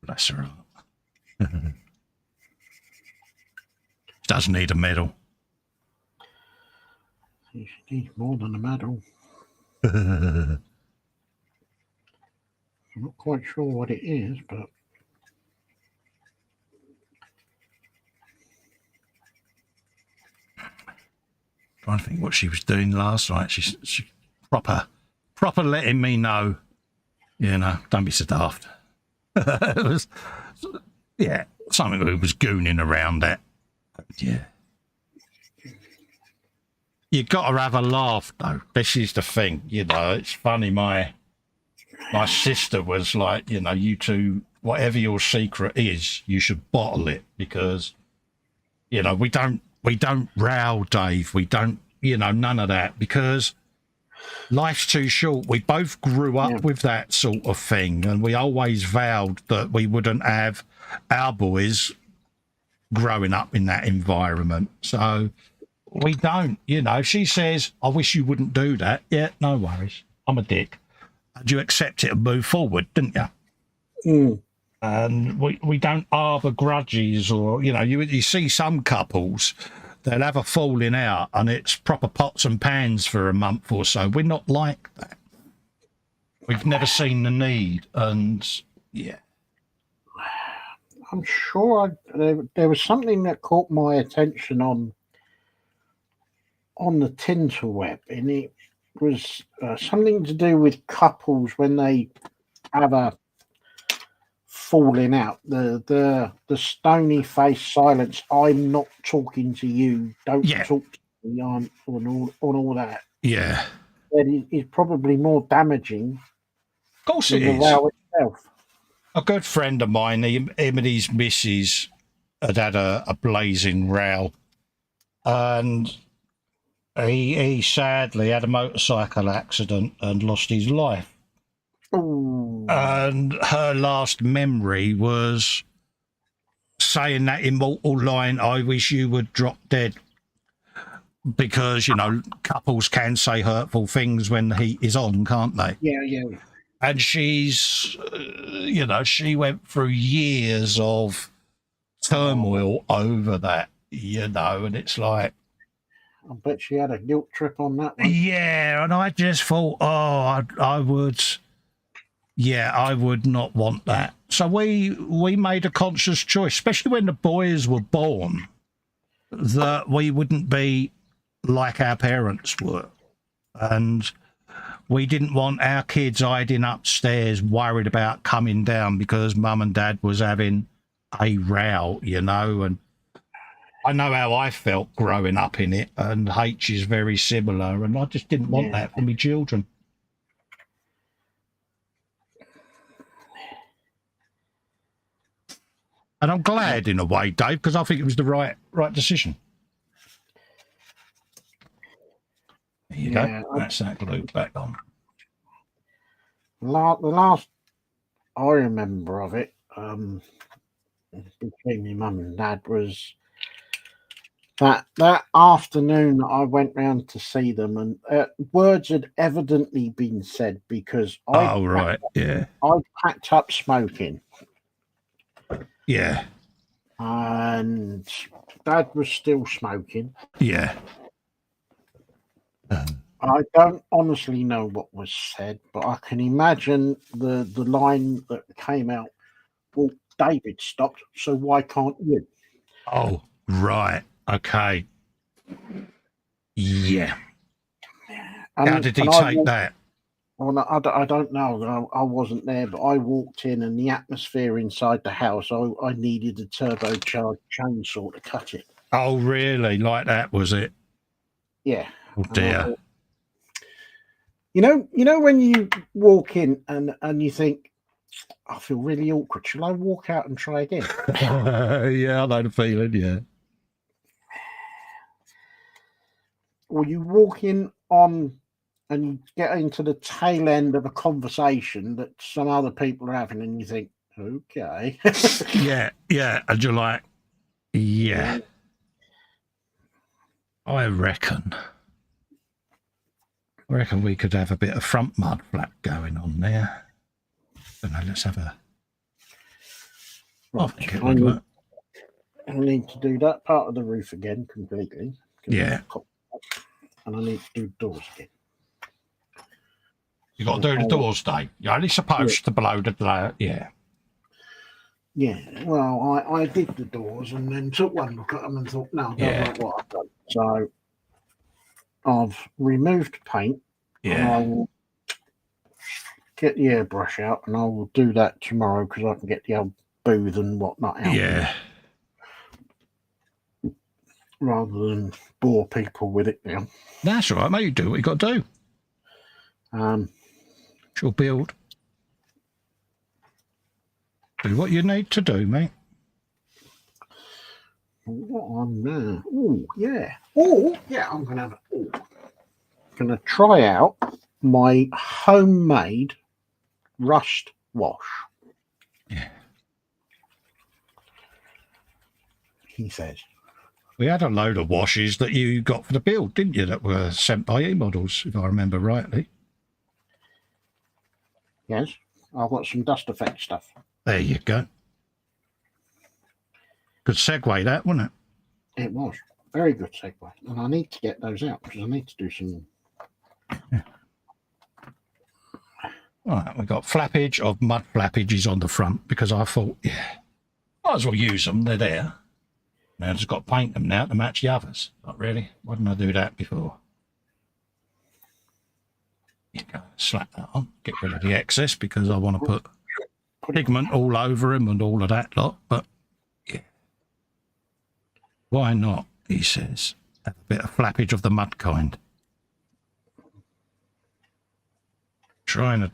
Speaker 3: Bless her heart. She does need a medal.
Speaker 1: She needs more than a medal.
Speaker 3: Yeah.
Speaker 1: I'm not quite sure what it is, but
Speaker 3: Trying to think what she was doing last night. She proper letting me know, you know, don't be so daft. It was, yeah, something that was gooning around that. Yeah. You got to have a laugh, though. This is the thing, you know. It's funny. My sister was like, you know, you two, whatever your secret is, you should bottle it because, you know, we don't row, Dave. We don't, you know, none of that because life's too short. We both grew up with that sort of thing, and we always vowed that we wouldn't have our boys growing up in that environment. So we don't, you know. She says, I wish you wouldn't do that. Yeah, no worries. I'm a dick. And you accept it and move forward, didn't you?
Speaker 1: Mm.
Speaker 3: And we don't harbour grudges or, you know, you see some couples, they'll have a falling out and it's proper pots and pans for a month or so. We're not like that. We've never seen the need. And, yeah.
Speaker 1: I'm sure there was something that caught my attention on the Tinterweb, and it was something to do with couples when they have a falling out. The stony face silence. I'm not talking to you. Don't talk to me. On all that.
Speaker 3: Yeah.
Speaker 1: That is probably more damaging.
Speaker 3: Of course it
Speaker 1: than
Speaker 3: is.
Speaker 1: the row itself.
Speaker 3: A good friend of mine, him and his missus had a blazing row, and he sadly had a motorcycle accident and lost his life.
Speaker 1: Ooh.
Speaker 3: And her last memory was saying that immortal line, I wish you would drop dead. Because, you know, couples can say hurtful things when the heat is on, can't they?
Speaker 1: Yeah.
Speaker 3: And she's, you know, she went through years of turmoil over that, you know, and it's like,
Speaker 1: I bet she had a guilt trip on that one.
Speaker 3: yeah, and I just thought, I would not want that. So we made a conscious choice, especially when the boys were born, that we wouldn't be like our parents were. And we didn't want our kids hiding upstairs, worried about coming down because mum and dad was having a row, you know. And I know how I felt growing up in it, and H is very similar, and I just didn't want that for my children. And I'm glad in a way, Dave, because I think it was the right decision. There you go. That's that glue back on.
Speaker 1: The last I remember of it, between my mum and dad, was that afternoon that I went round to see them, and words had evidently been said because I packed up smoking.
Speaker 3: Yeah.
Speaker 1: And Dad was still smoking.
Speaker 3: Yeah.
Speaker 1: I don't honestly know what was said, but I can imagine the line that came out. Well, David stopped, so why can't you?
Speaker 3: Oh, right. Okay. Yeah. How did he take that?
Speaker 1: Well, I don't know. I wasn't there, but I walked in, and the atmosphere inside the house, I needed a turbocharged chainsaw to cut it.
Speaker 3: Oh, really? Like that, was it?
Speaker 1: Yeah.
Speaker 3: Oh, dear.
Speaker 1: You know when you walk in and you think, I feel really awkward. Shall I walk out and try again?
Speaker 3: Yeah, I know the feeling, yeah.
Speaker 1: Or you walk in on and you get into the tail end of a conversation that some other people are having, and you think, okay.
Speaker 3: yeah. And you're like, yeah. I reckon we could have a bit of front mud flap going on there. So now let's have a...
Speaker 1: Right, I need to do that part of the roof again completely.
Speaker 3: Yeah.
Speaker 1: And I need to do doors again.
Speaker 3: You got to do the doors, Dave. You're only supposed to blow the blower. Yeah.
Speaker 1: Yeah. Well, I did the doors and then took one look at them and thought, no, I don't like what I've done. So I've removed paint.
Speaker 3: Yeah.
Speaker 1: And I will get the airbrush out, and I will do that tomorrow because I can get the old booth and whatnot out.
Speaker 3: Yeah.
Speaker 1: Rather than bore people with it now.
Speaker 3: That's all right, mate. You do what you got to do. She'll build. Do what you need to do, mate.
Speaker 1: What on there? Oh, yeah. Oh, yeah, I'm going to have going to try out my homemade rust wash.
Speaker 3: Yeah.
Speaker 1: He says.
Speaker 3: We had a load of washes that you got for the build, didn't you, that were sent by eModels, if I remember rightly.
Speaker 1: Yes, I've got some dust effect stuff.
Speaker 3: There you go. Good segue, that, wasn't
Speaker 1: it? It was. Very good segue. And I need to get those out because I need to do some...
Speaker 3: Yeah. All right, we've got flappage of mud flappages on the front because I thought, might as well use them. They're there. Now I've just got to paint them now to match the others. Not really. Why didn't I do that before? You go, slap that on. Get rid of the excess because I want to put pigment all over him and all of that lot. But yeah, why not? He says. Have a bit of flappage of the mud kind. Trying to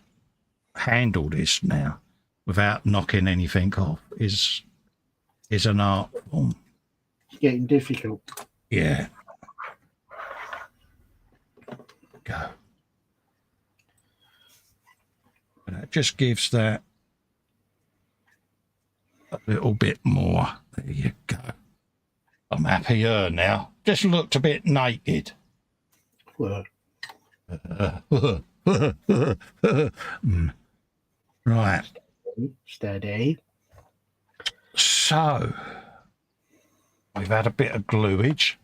Speaker 3: handle this now without knocking anything off is an art form.
Speaker 1: It's getting difficult.
Speaker 3: Yeah. Go. And it just gives that a little bit more. There you go. I'm happier now. Just looked a bit naked.
Speaker 1: Well.
Speaker 3: Right.
Speaker 1: Steady.
Speaker 3: So, we've had a bit of gluage.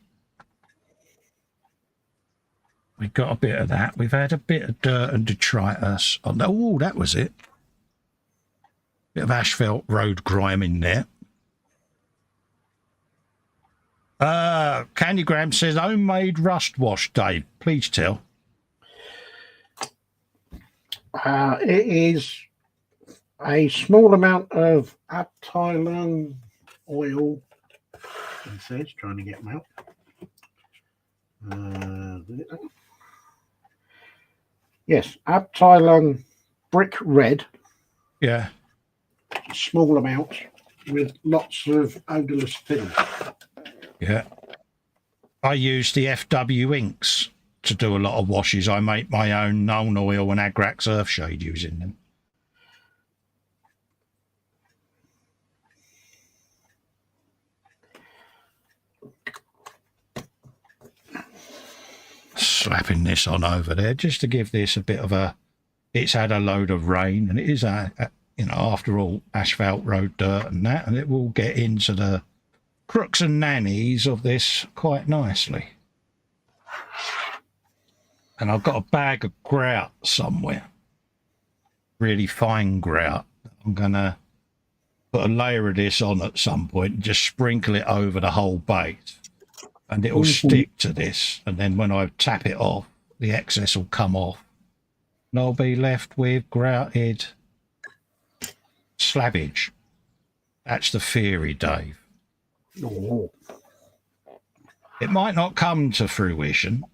Speaker 3: We've got a bit of that. We've had a bit of dirt and detritus. Oh, that was it. Bit of asphalt road grime in there. Candygram says, homemade rust wash, Dave. Please tell.
Speaker 1: It is a small amount of Abteilung oil He says, trying to get them out. Yes, Abteilung brick red.
Speaker 3: Yeah.
Speaker 1: Small amounts with lots of odorless thinner.
Speaker 3: Yeah. I use the FW inks to do a lot of washes. I make my own Nuln oil and Agrax Earthshade using them. Slapping this on over there just to give this a bit of a... It's had a load of rain, and it is, you know, after all, asphalt road dirt and that, and it will get into the crooks and nannies of this quite nicely. And I've got a bag of grout somewhere, really fine grout. I'm going to put a layer of this on at some point and just sprinkle it over the whole bait. And it will stick to this. And then when I tap it off, the excess will come off. And I'll be left with grouted slabbage. That's the theory, Dave.
Speaker 1: Oh.
Speaker 3: It might not come to fruition,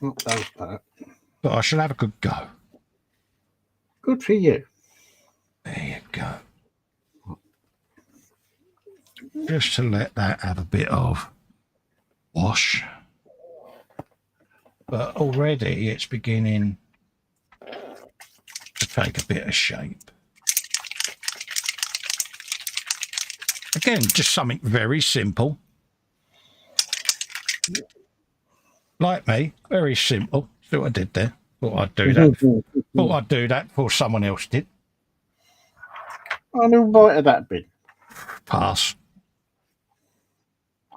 Speaker 1: Not those that.
Speaker 3: but I shall have a good go.
Speaker 1: Good for you.
Speaker 3: There you go. Just to let that have a bit of wash. But already it's beginning to take a bit of shape. Again, just something very simple. Like me, very simple. See what I did there? Thought I'd do that. Thought I'd do that before someone else did.
Speaker 1: I knew right of that bit.
Speaker 3: Pass.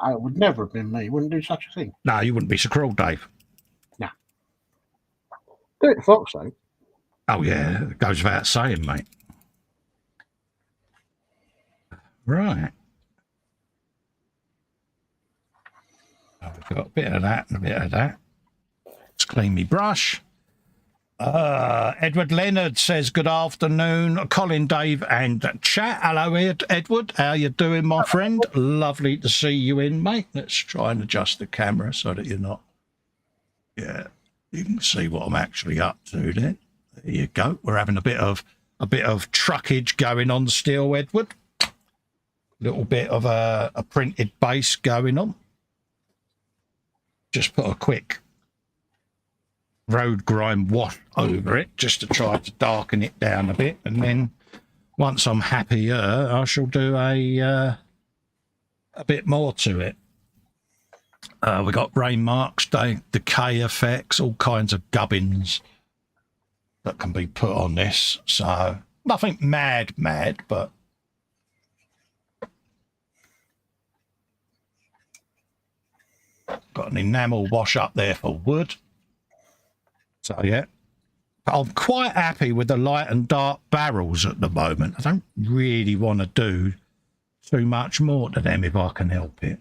Speaker 1: I would never have been me. Wouldn't do such a thing.
Speaker 3: No, you wouldn't be so cruel, Dave.
Speaker 1: No. Do it, Fox, though.
Speaker 3: Oh, yeah, it goes without saying, mate. Right. Oh, we've got a bit of that and a bit of that. Let's clean me brush. Edward Leonard says, good afternoon, Colin, Dave, and chat. Hello, Edward. How you doing, my friend? Lovely to see you in, mate. Let's try and adjust the camera so that you're not... Yeah, you can see what I'm actually up to then. There you go. We're having a bit of truckage going on still, Edward. Little bit of a printed base going on. Just put a quick road grime wash over it just to try to darken it down a bit, and then once I'm happier I shall do a bit more to it. We got rain marks, decay effects, all kinds of gubbins that can be put on this, so nothing mad, but got an enamel wash up there for wood. So, yeah, I'm quite happy with the light and dark barrels at the moment. I don't really want to do too much more to them if I can help it.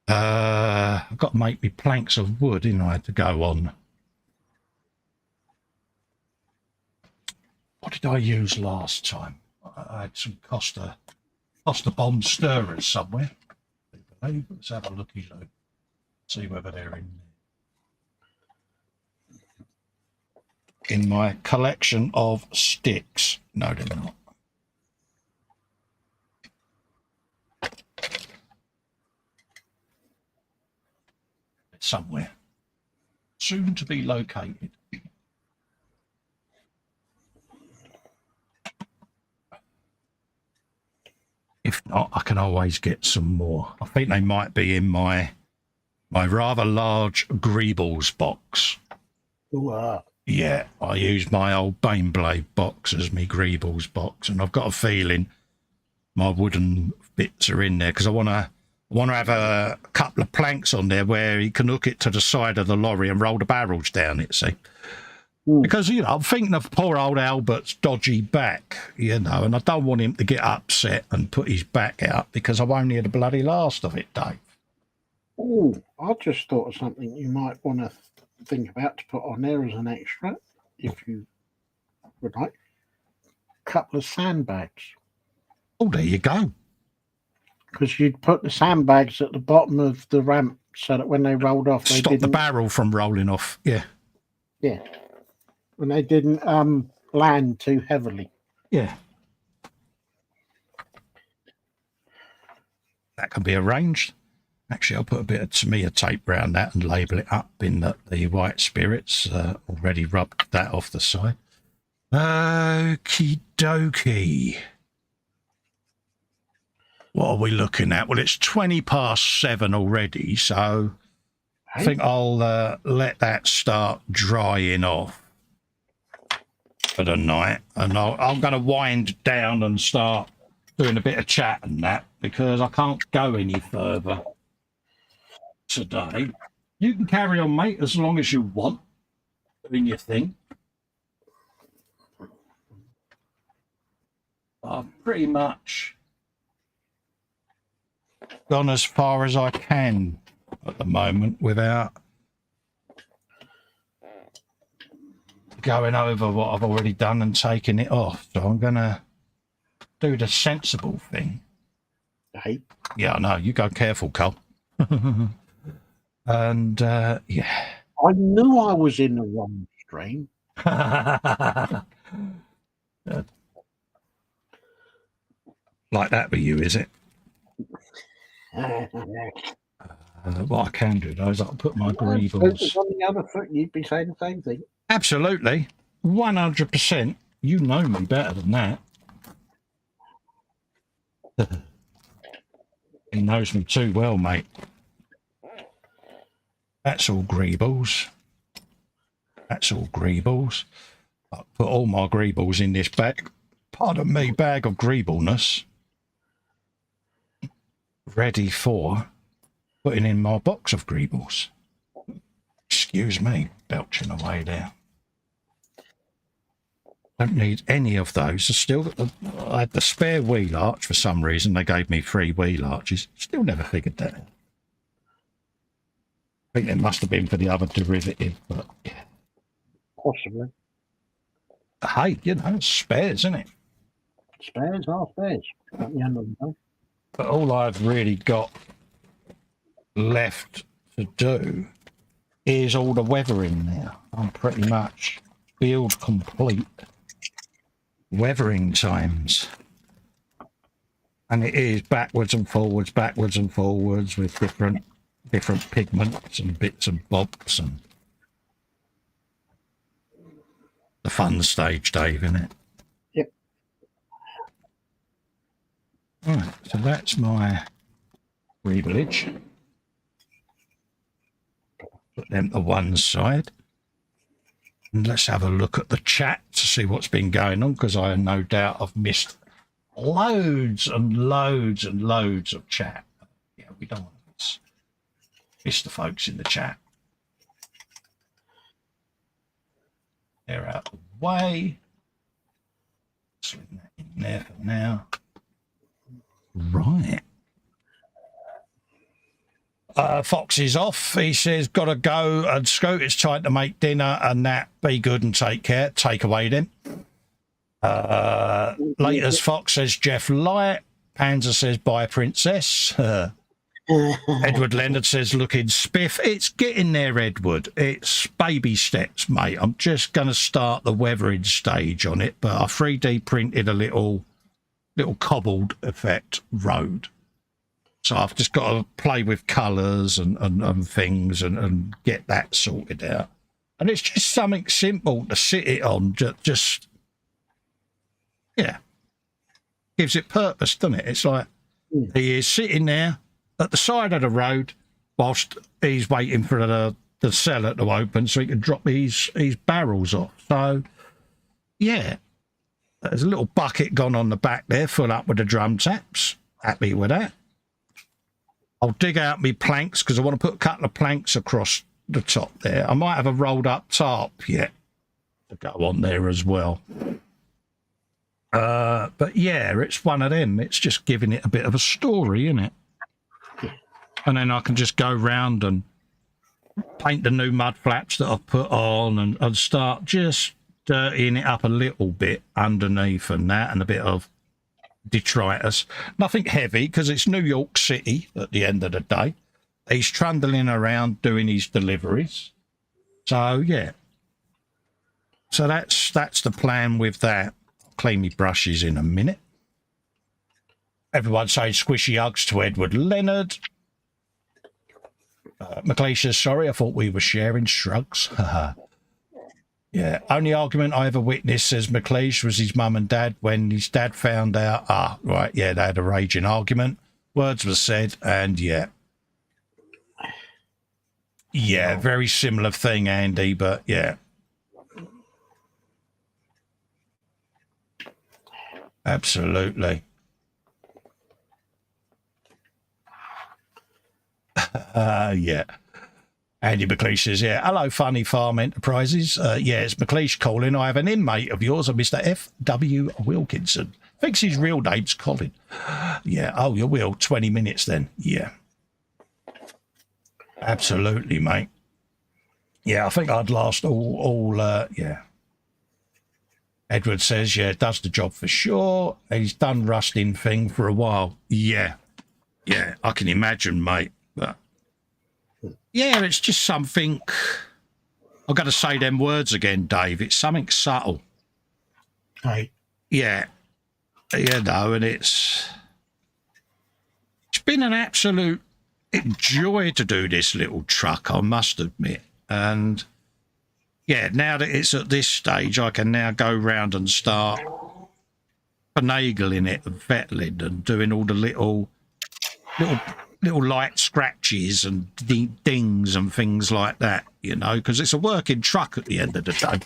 Speaker 3: I've got to make me planks of wood, you know, to go on. What did I use last time? I had some Costa bomb stirrers somewhere. Let's have a looky look. See whether they're in my collection of sticks. No, they're not. It's somewhere. Soon to be located. If not, I can always get some more. I think they might be in my rather large Greebles box.
Speaker 1: Wow.
Speaker 3: Yeah, I use my old Baneblade box as my Greebles box, and I've got a feeling my wooden bits are in there because I want to have a couple of planks on there where you can hook it to the side of the lorry and roll the barrels down it, see? Because, you know, I'm thinking of poor old Albert's dodgy back, you know, and I don't want him to get upset and put his back out because I won't hear the bloody last of it, Dave.
Speaker 1: Oh, I just thought of something you might want to think about to put on there as an extra, if you would like. A couple of sandbags.
Speaker 3: Oh, there you go.
Speaker 1: because you'd put the sandbags at the bottom of the ramp so that when they rolled off, they
Speaker 3: Stop the
Speaker 1: didn't.
Speaker 3: barrel from rolling off. Yeah.
Speaker 1: Yeah, when they didn't land too heavily.
Speaker 3: Yeah. That can be arranged. Actually, I'll put a bit of Tamiya tape around that and label it up in the white spirits. Already rubbed that off the side. Okie dokie. What are we looking at? Well, it's 7:20 already, so I think I'll let that start drying off for the night. And I'm going to wind down and start doing a bit of chat and that, because I can't go any further today. You can carry on, mate, as long as you want, doing your thing. I've pretty much gone as far as I can at the moment without going over what I've already done and taking it off. So I'm going to do the sensible thing.
Speaker 1: Hey.
Speaker 3: Yeah, I know. You go careful, Cole. And, yeah.
Speaker 1: I knew I was in the wrong stream.
Speaker 3: Like that with you, is it? What I can do, though, is I'll put my greebles.
Speaker 1: On the other foot, you'd be saying the same thing.
Speaker 3: Absolutely. 100%. You know me better than that. He knows me too well, mate. That's all greebles. That's all greebles. I'll put all my greebles in this bag. Pardon me, bag of greebleness. Ready for putting in my box of greebles. Excuse me, belching away there. Don't need any of those. I had the spare wheel arch for some reason. They gave me 3 wheel arches. Still never figured that out. I think it must have been for the other derivative, but yeah.
Speaker 1: Possibly.
Speaker 3: Hey, you know, it's spares, isn't it?
Speaker 1: Spares are spares at the end of the day.
Speaker 3: But all I've really got left to do is all the weathering now. I'm pretty much build complete. Weathering times. And it is backwards and forwards with different pigments and bits and bobs and the fun stage, Dave, isn't it?
Speaker 1: Yep.
Speaker 3: Right, so that's my greeblage. Put them to one side. And let's have a look at the chat to see what's been going on, because I no doubt I've missed loads and loads and loads of chat. Yeah, we don't want to miss the folks in the chat. They're out of the way. Swing that in there for now. Right. Fox is off. He says, gotta go and Scoot. It's time to make dinner and that. Be good and take care. Take away then. Laters Fox says, Jeff Light. Panzer says, bye, princess. Edward Leonard says, looking spiff. It's getting there, Edward. It's baby steps, mate. I'm just going to start the weathering stage on it, but I 3D printed a little cobbled effect road. So I've just got to play with colours and things and get that sorted out. And it's just something simple to sit it on. Just yeah. Gives it purpose, doesn't it? It's like he is sitting there at the side of the road whilst he's waiting for the cellar to open so he can drop his barrels off. So, yeah. There's a little bucket gone on the back there, full up with the drum taps. Happy with that. I'll dig out my planks because I want to put a couple of planks across the top there. I might have a rolled up tarp yet to go on there as well. But yeah, it's one of them. It's just giving it a bit of a story, isn't it? And then I can just go round and paint the new mud flaps that I've put on and start just dirtying it up a little bit underneath and that, and a bit of detritus. Nothing heavy because it's New York City at the end of the day. He's trundling around doing his deliveries. So, yeah. So that's the plan with that. I'll clean me brushes in a minute. Everyone say squishy hugs to Edward Leonard. McLeish says, sorry, I thought we were sharing. Shrugs. Yeah, only argument I ever witnessed, says McLeish, was his mum and dad when his dad found out. Ah, right, yeah, they had a raging argument. Words were said, and yeah. Yeah, very similar thing, Andy, but yeah. Absolutely. Yeah. Andy McLeish says, yeah, hello, Funny Farm Enterprises. Yeah, it's McLeish calling. I have an inmate of yours, a Mr. F.W. Wilkinson. Thinks his real name's Colin. Yeah, oh, you will. 20 minutes then. Yeah. Absolutely, mate. Yeah, I think I'd last all yeah. Edward says, yeah, does the job for sure. He's done rusting thing for a while. Yeah. Yeah, I can imagine, mate. But yeah, it's just something. I've got to say them words again, Dave. It's something subtle.
Speaker 1: Right.
Speaker 3: Yeah. You know, and it's been an absolute joy to do this little truck, I must admit. And yeah, now that it's at this stage, I can now go round and start finagling it and fettling and doing all the little light scratches and dings and things like that, you know, because it's a working truck at the end of the day.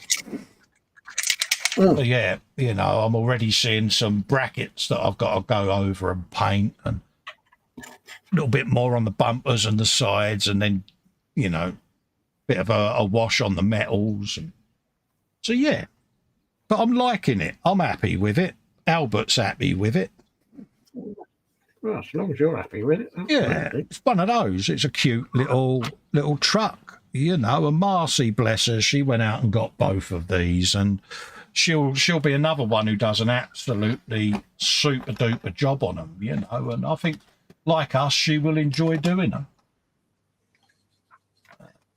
Speaker 3: So yeah, you know, I'm already seeing some brackets that I've got to go over and paint, and a little bit more on the bumpers and the sides, and then, you know, bit of a wash on the metals. And so yeah, but I'm liking it. I'm happy with it. Albert's happy with it.
Speaker 1: Well, as long as you're happy with it.
Speaker 3: Yeah, it's one of those. It's a cute little truck, you know. And Marcy, bless her, she went out and got both of these, and she'll be another one who does an absolutely super duper job on them, you know. And I think, like us, she will enjoy doing them.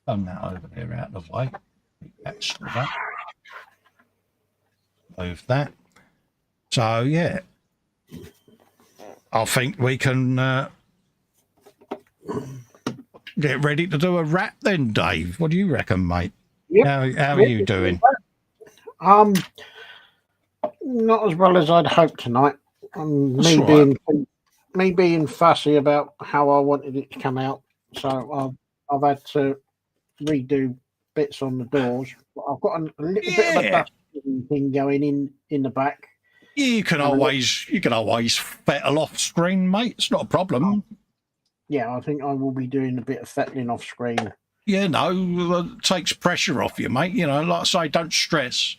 Speaker 3: Done that over there out of the way. That's that. Move that. So yeah, I think we can get ready to do a wrap then, Dave. What do you reckon, mate?
Speaker 1: Yep.
Speaker 3: How are you doing?
Speaker 1: Not as well as I'd hoped tonight. Me being fussy about how I wanted it to come out, so I've had to redo bits on the doors. But I've got a little bit of a dust thing going in the back.
Speaker 3: You can always fettle off screen, mate. It's not a problem.
Speaker 1: Yeah, I think I will be doing a bit of fettling off screen.
Speaker 3: Yeah, no, it takes pressure off you, mate. You know, like I say, don't stress.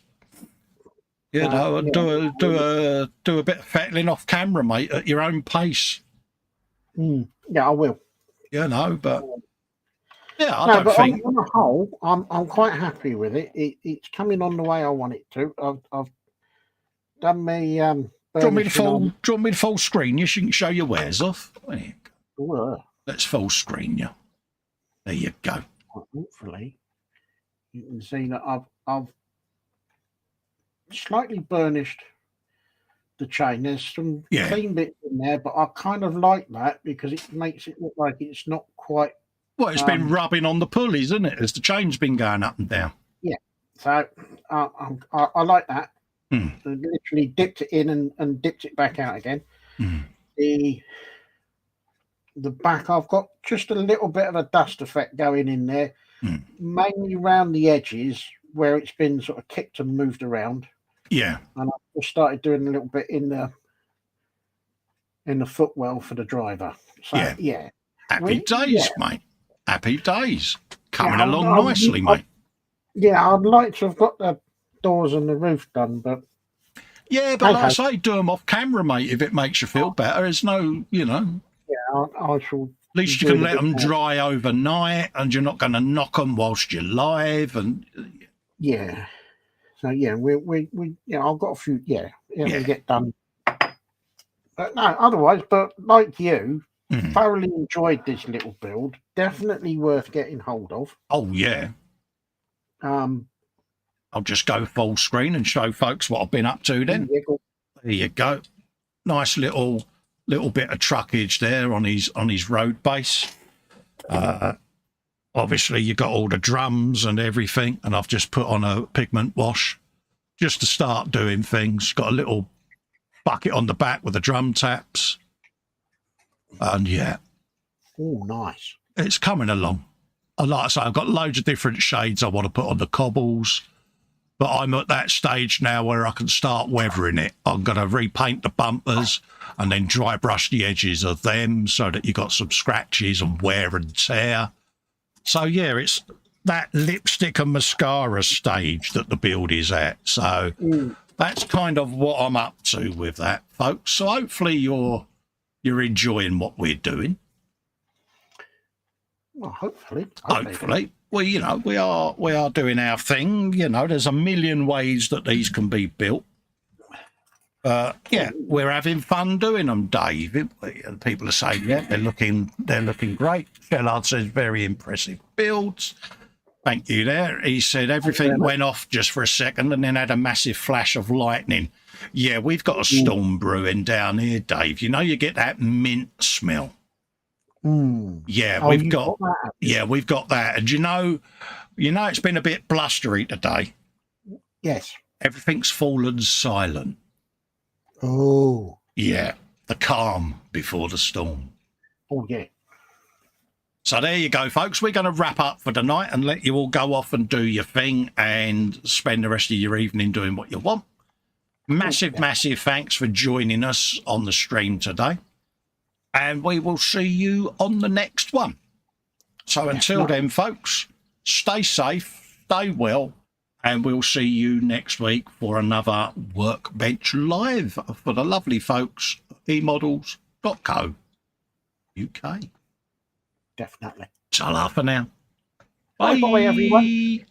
Speaker 3: You know, and do a bit of fettling off camera, mate, at your own pace.
Speaker 1: Yeah, I will.
Speaker 3: You know, but yeah, I don't think.
Speaker 1: On the whole, I'm quite happy with it. It's coming on the way I want it to. I've done me. Do
Speaker 3: you want me to full screen you? She can show your wares off. There you
Speaker 1: go.
Speaker 3: Let's full screen you. There you go.
Speaker 1: Hopefully, you can see that I've slightly burnished the chain. There's some clean bits in there, but I kind of like that because it makes it look like it's not quite.
Speaker 3: Well, it's been rubbing on the pulleys, isn't it? As the chain's been going up and down. Yeah.
Speaker 1: So I like that. I literally dipped it in and dipped it back out again. The back, I've got just a little bit of a dust effect going in there, mainly around the edges where it's been sort of kicked and moved around.
Speaker 3: Yeah.
Speaker 1: And I just started doing a little bit in the footwell for the driver. So, yeah.
Speaker 3: Happy days, mate. Happy days. Coming along nicely, mate.
Speaker 1: I'd like to have got the doors and the roof done, but...
Speaker 3: Yeah, but like I say, do them off camera, mate, if it makes you feel better. There's no, you know...
Speaker 1: Yeah, I shall...
Speaker 3: At least you can let them dry overnight, and you're not going to knock them whilst you're live, and...
Speaker 1: Yeah. So, yeah, we I've got a few... Yeah, it'll get done But no, otherwise, but like you,
Speaker 2: Mm.
Speaker 1: thoroughly enjoyed this little build. Definitely worth getting hold of.
Speaker 2: Oh, yeah. I'll just go full screen and show folks what I've been up to then. There you go. Nice little bit of truckage there on his road base. Obviously, you got all the drums and everything, and I've just put on a pigment wash just to start doing things. Got a little bucket on the back with the drum taps. And yeah.
Speaker 1: Oh, nice.
Speaker 2: It's coming along. And like I say, I've got loads of different shades I want to put on the cobbles. But I'm at that stage now where I can start weathering it. I'm going to repaint the bumpers and then dry brush the edges of them so that you got some scratches and wear and tear. So, yeah, it's that lipstick and mascara stage that the build is at. So that's kind of what I'm up to with that, folks. So hopefully you're enjoying what we're doing.
Speaker 1: Well, hopefully.
Speaker 2: Well, you know, we are doing our thing. You know, there's a million ways that these can be built. Yeah, we're having fun doing them, Dave. And people are saying, yeah, they're looking great. Shellard says very impressive builds. Thank you there. He said everything went off just for a second and then had a massive flash of lightning. Yeah, we've got a storm brewing down here, Dave. You know, you get that mint smell. Yeah, we've got that. And you know, it's been a bit blustery today.
Speaker 1: Yes.
Speaker 2: Everything's fallen silent.
Speaker 1: Oh.
Speaker 2: Yeah, the calm before the storm.
Speaker 1: Oh, yeah.
Speaker 2: So there you go, folks. We're going to wrap up for the night and let you all go off and do your thing and spend the rest of your evening doing what you want. Massive thanks for joining us on the stream today. And we will see you on the next one. So until then, folks, stay safe, stay well, and we'll see you next week for another Workbench Live for the lovely folks at eModels.co.uk.
Speaker 1: Definitely.
Speaker 2: Ta-ra for now.
Speaker 1: Bye-bye, everyone.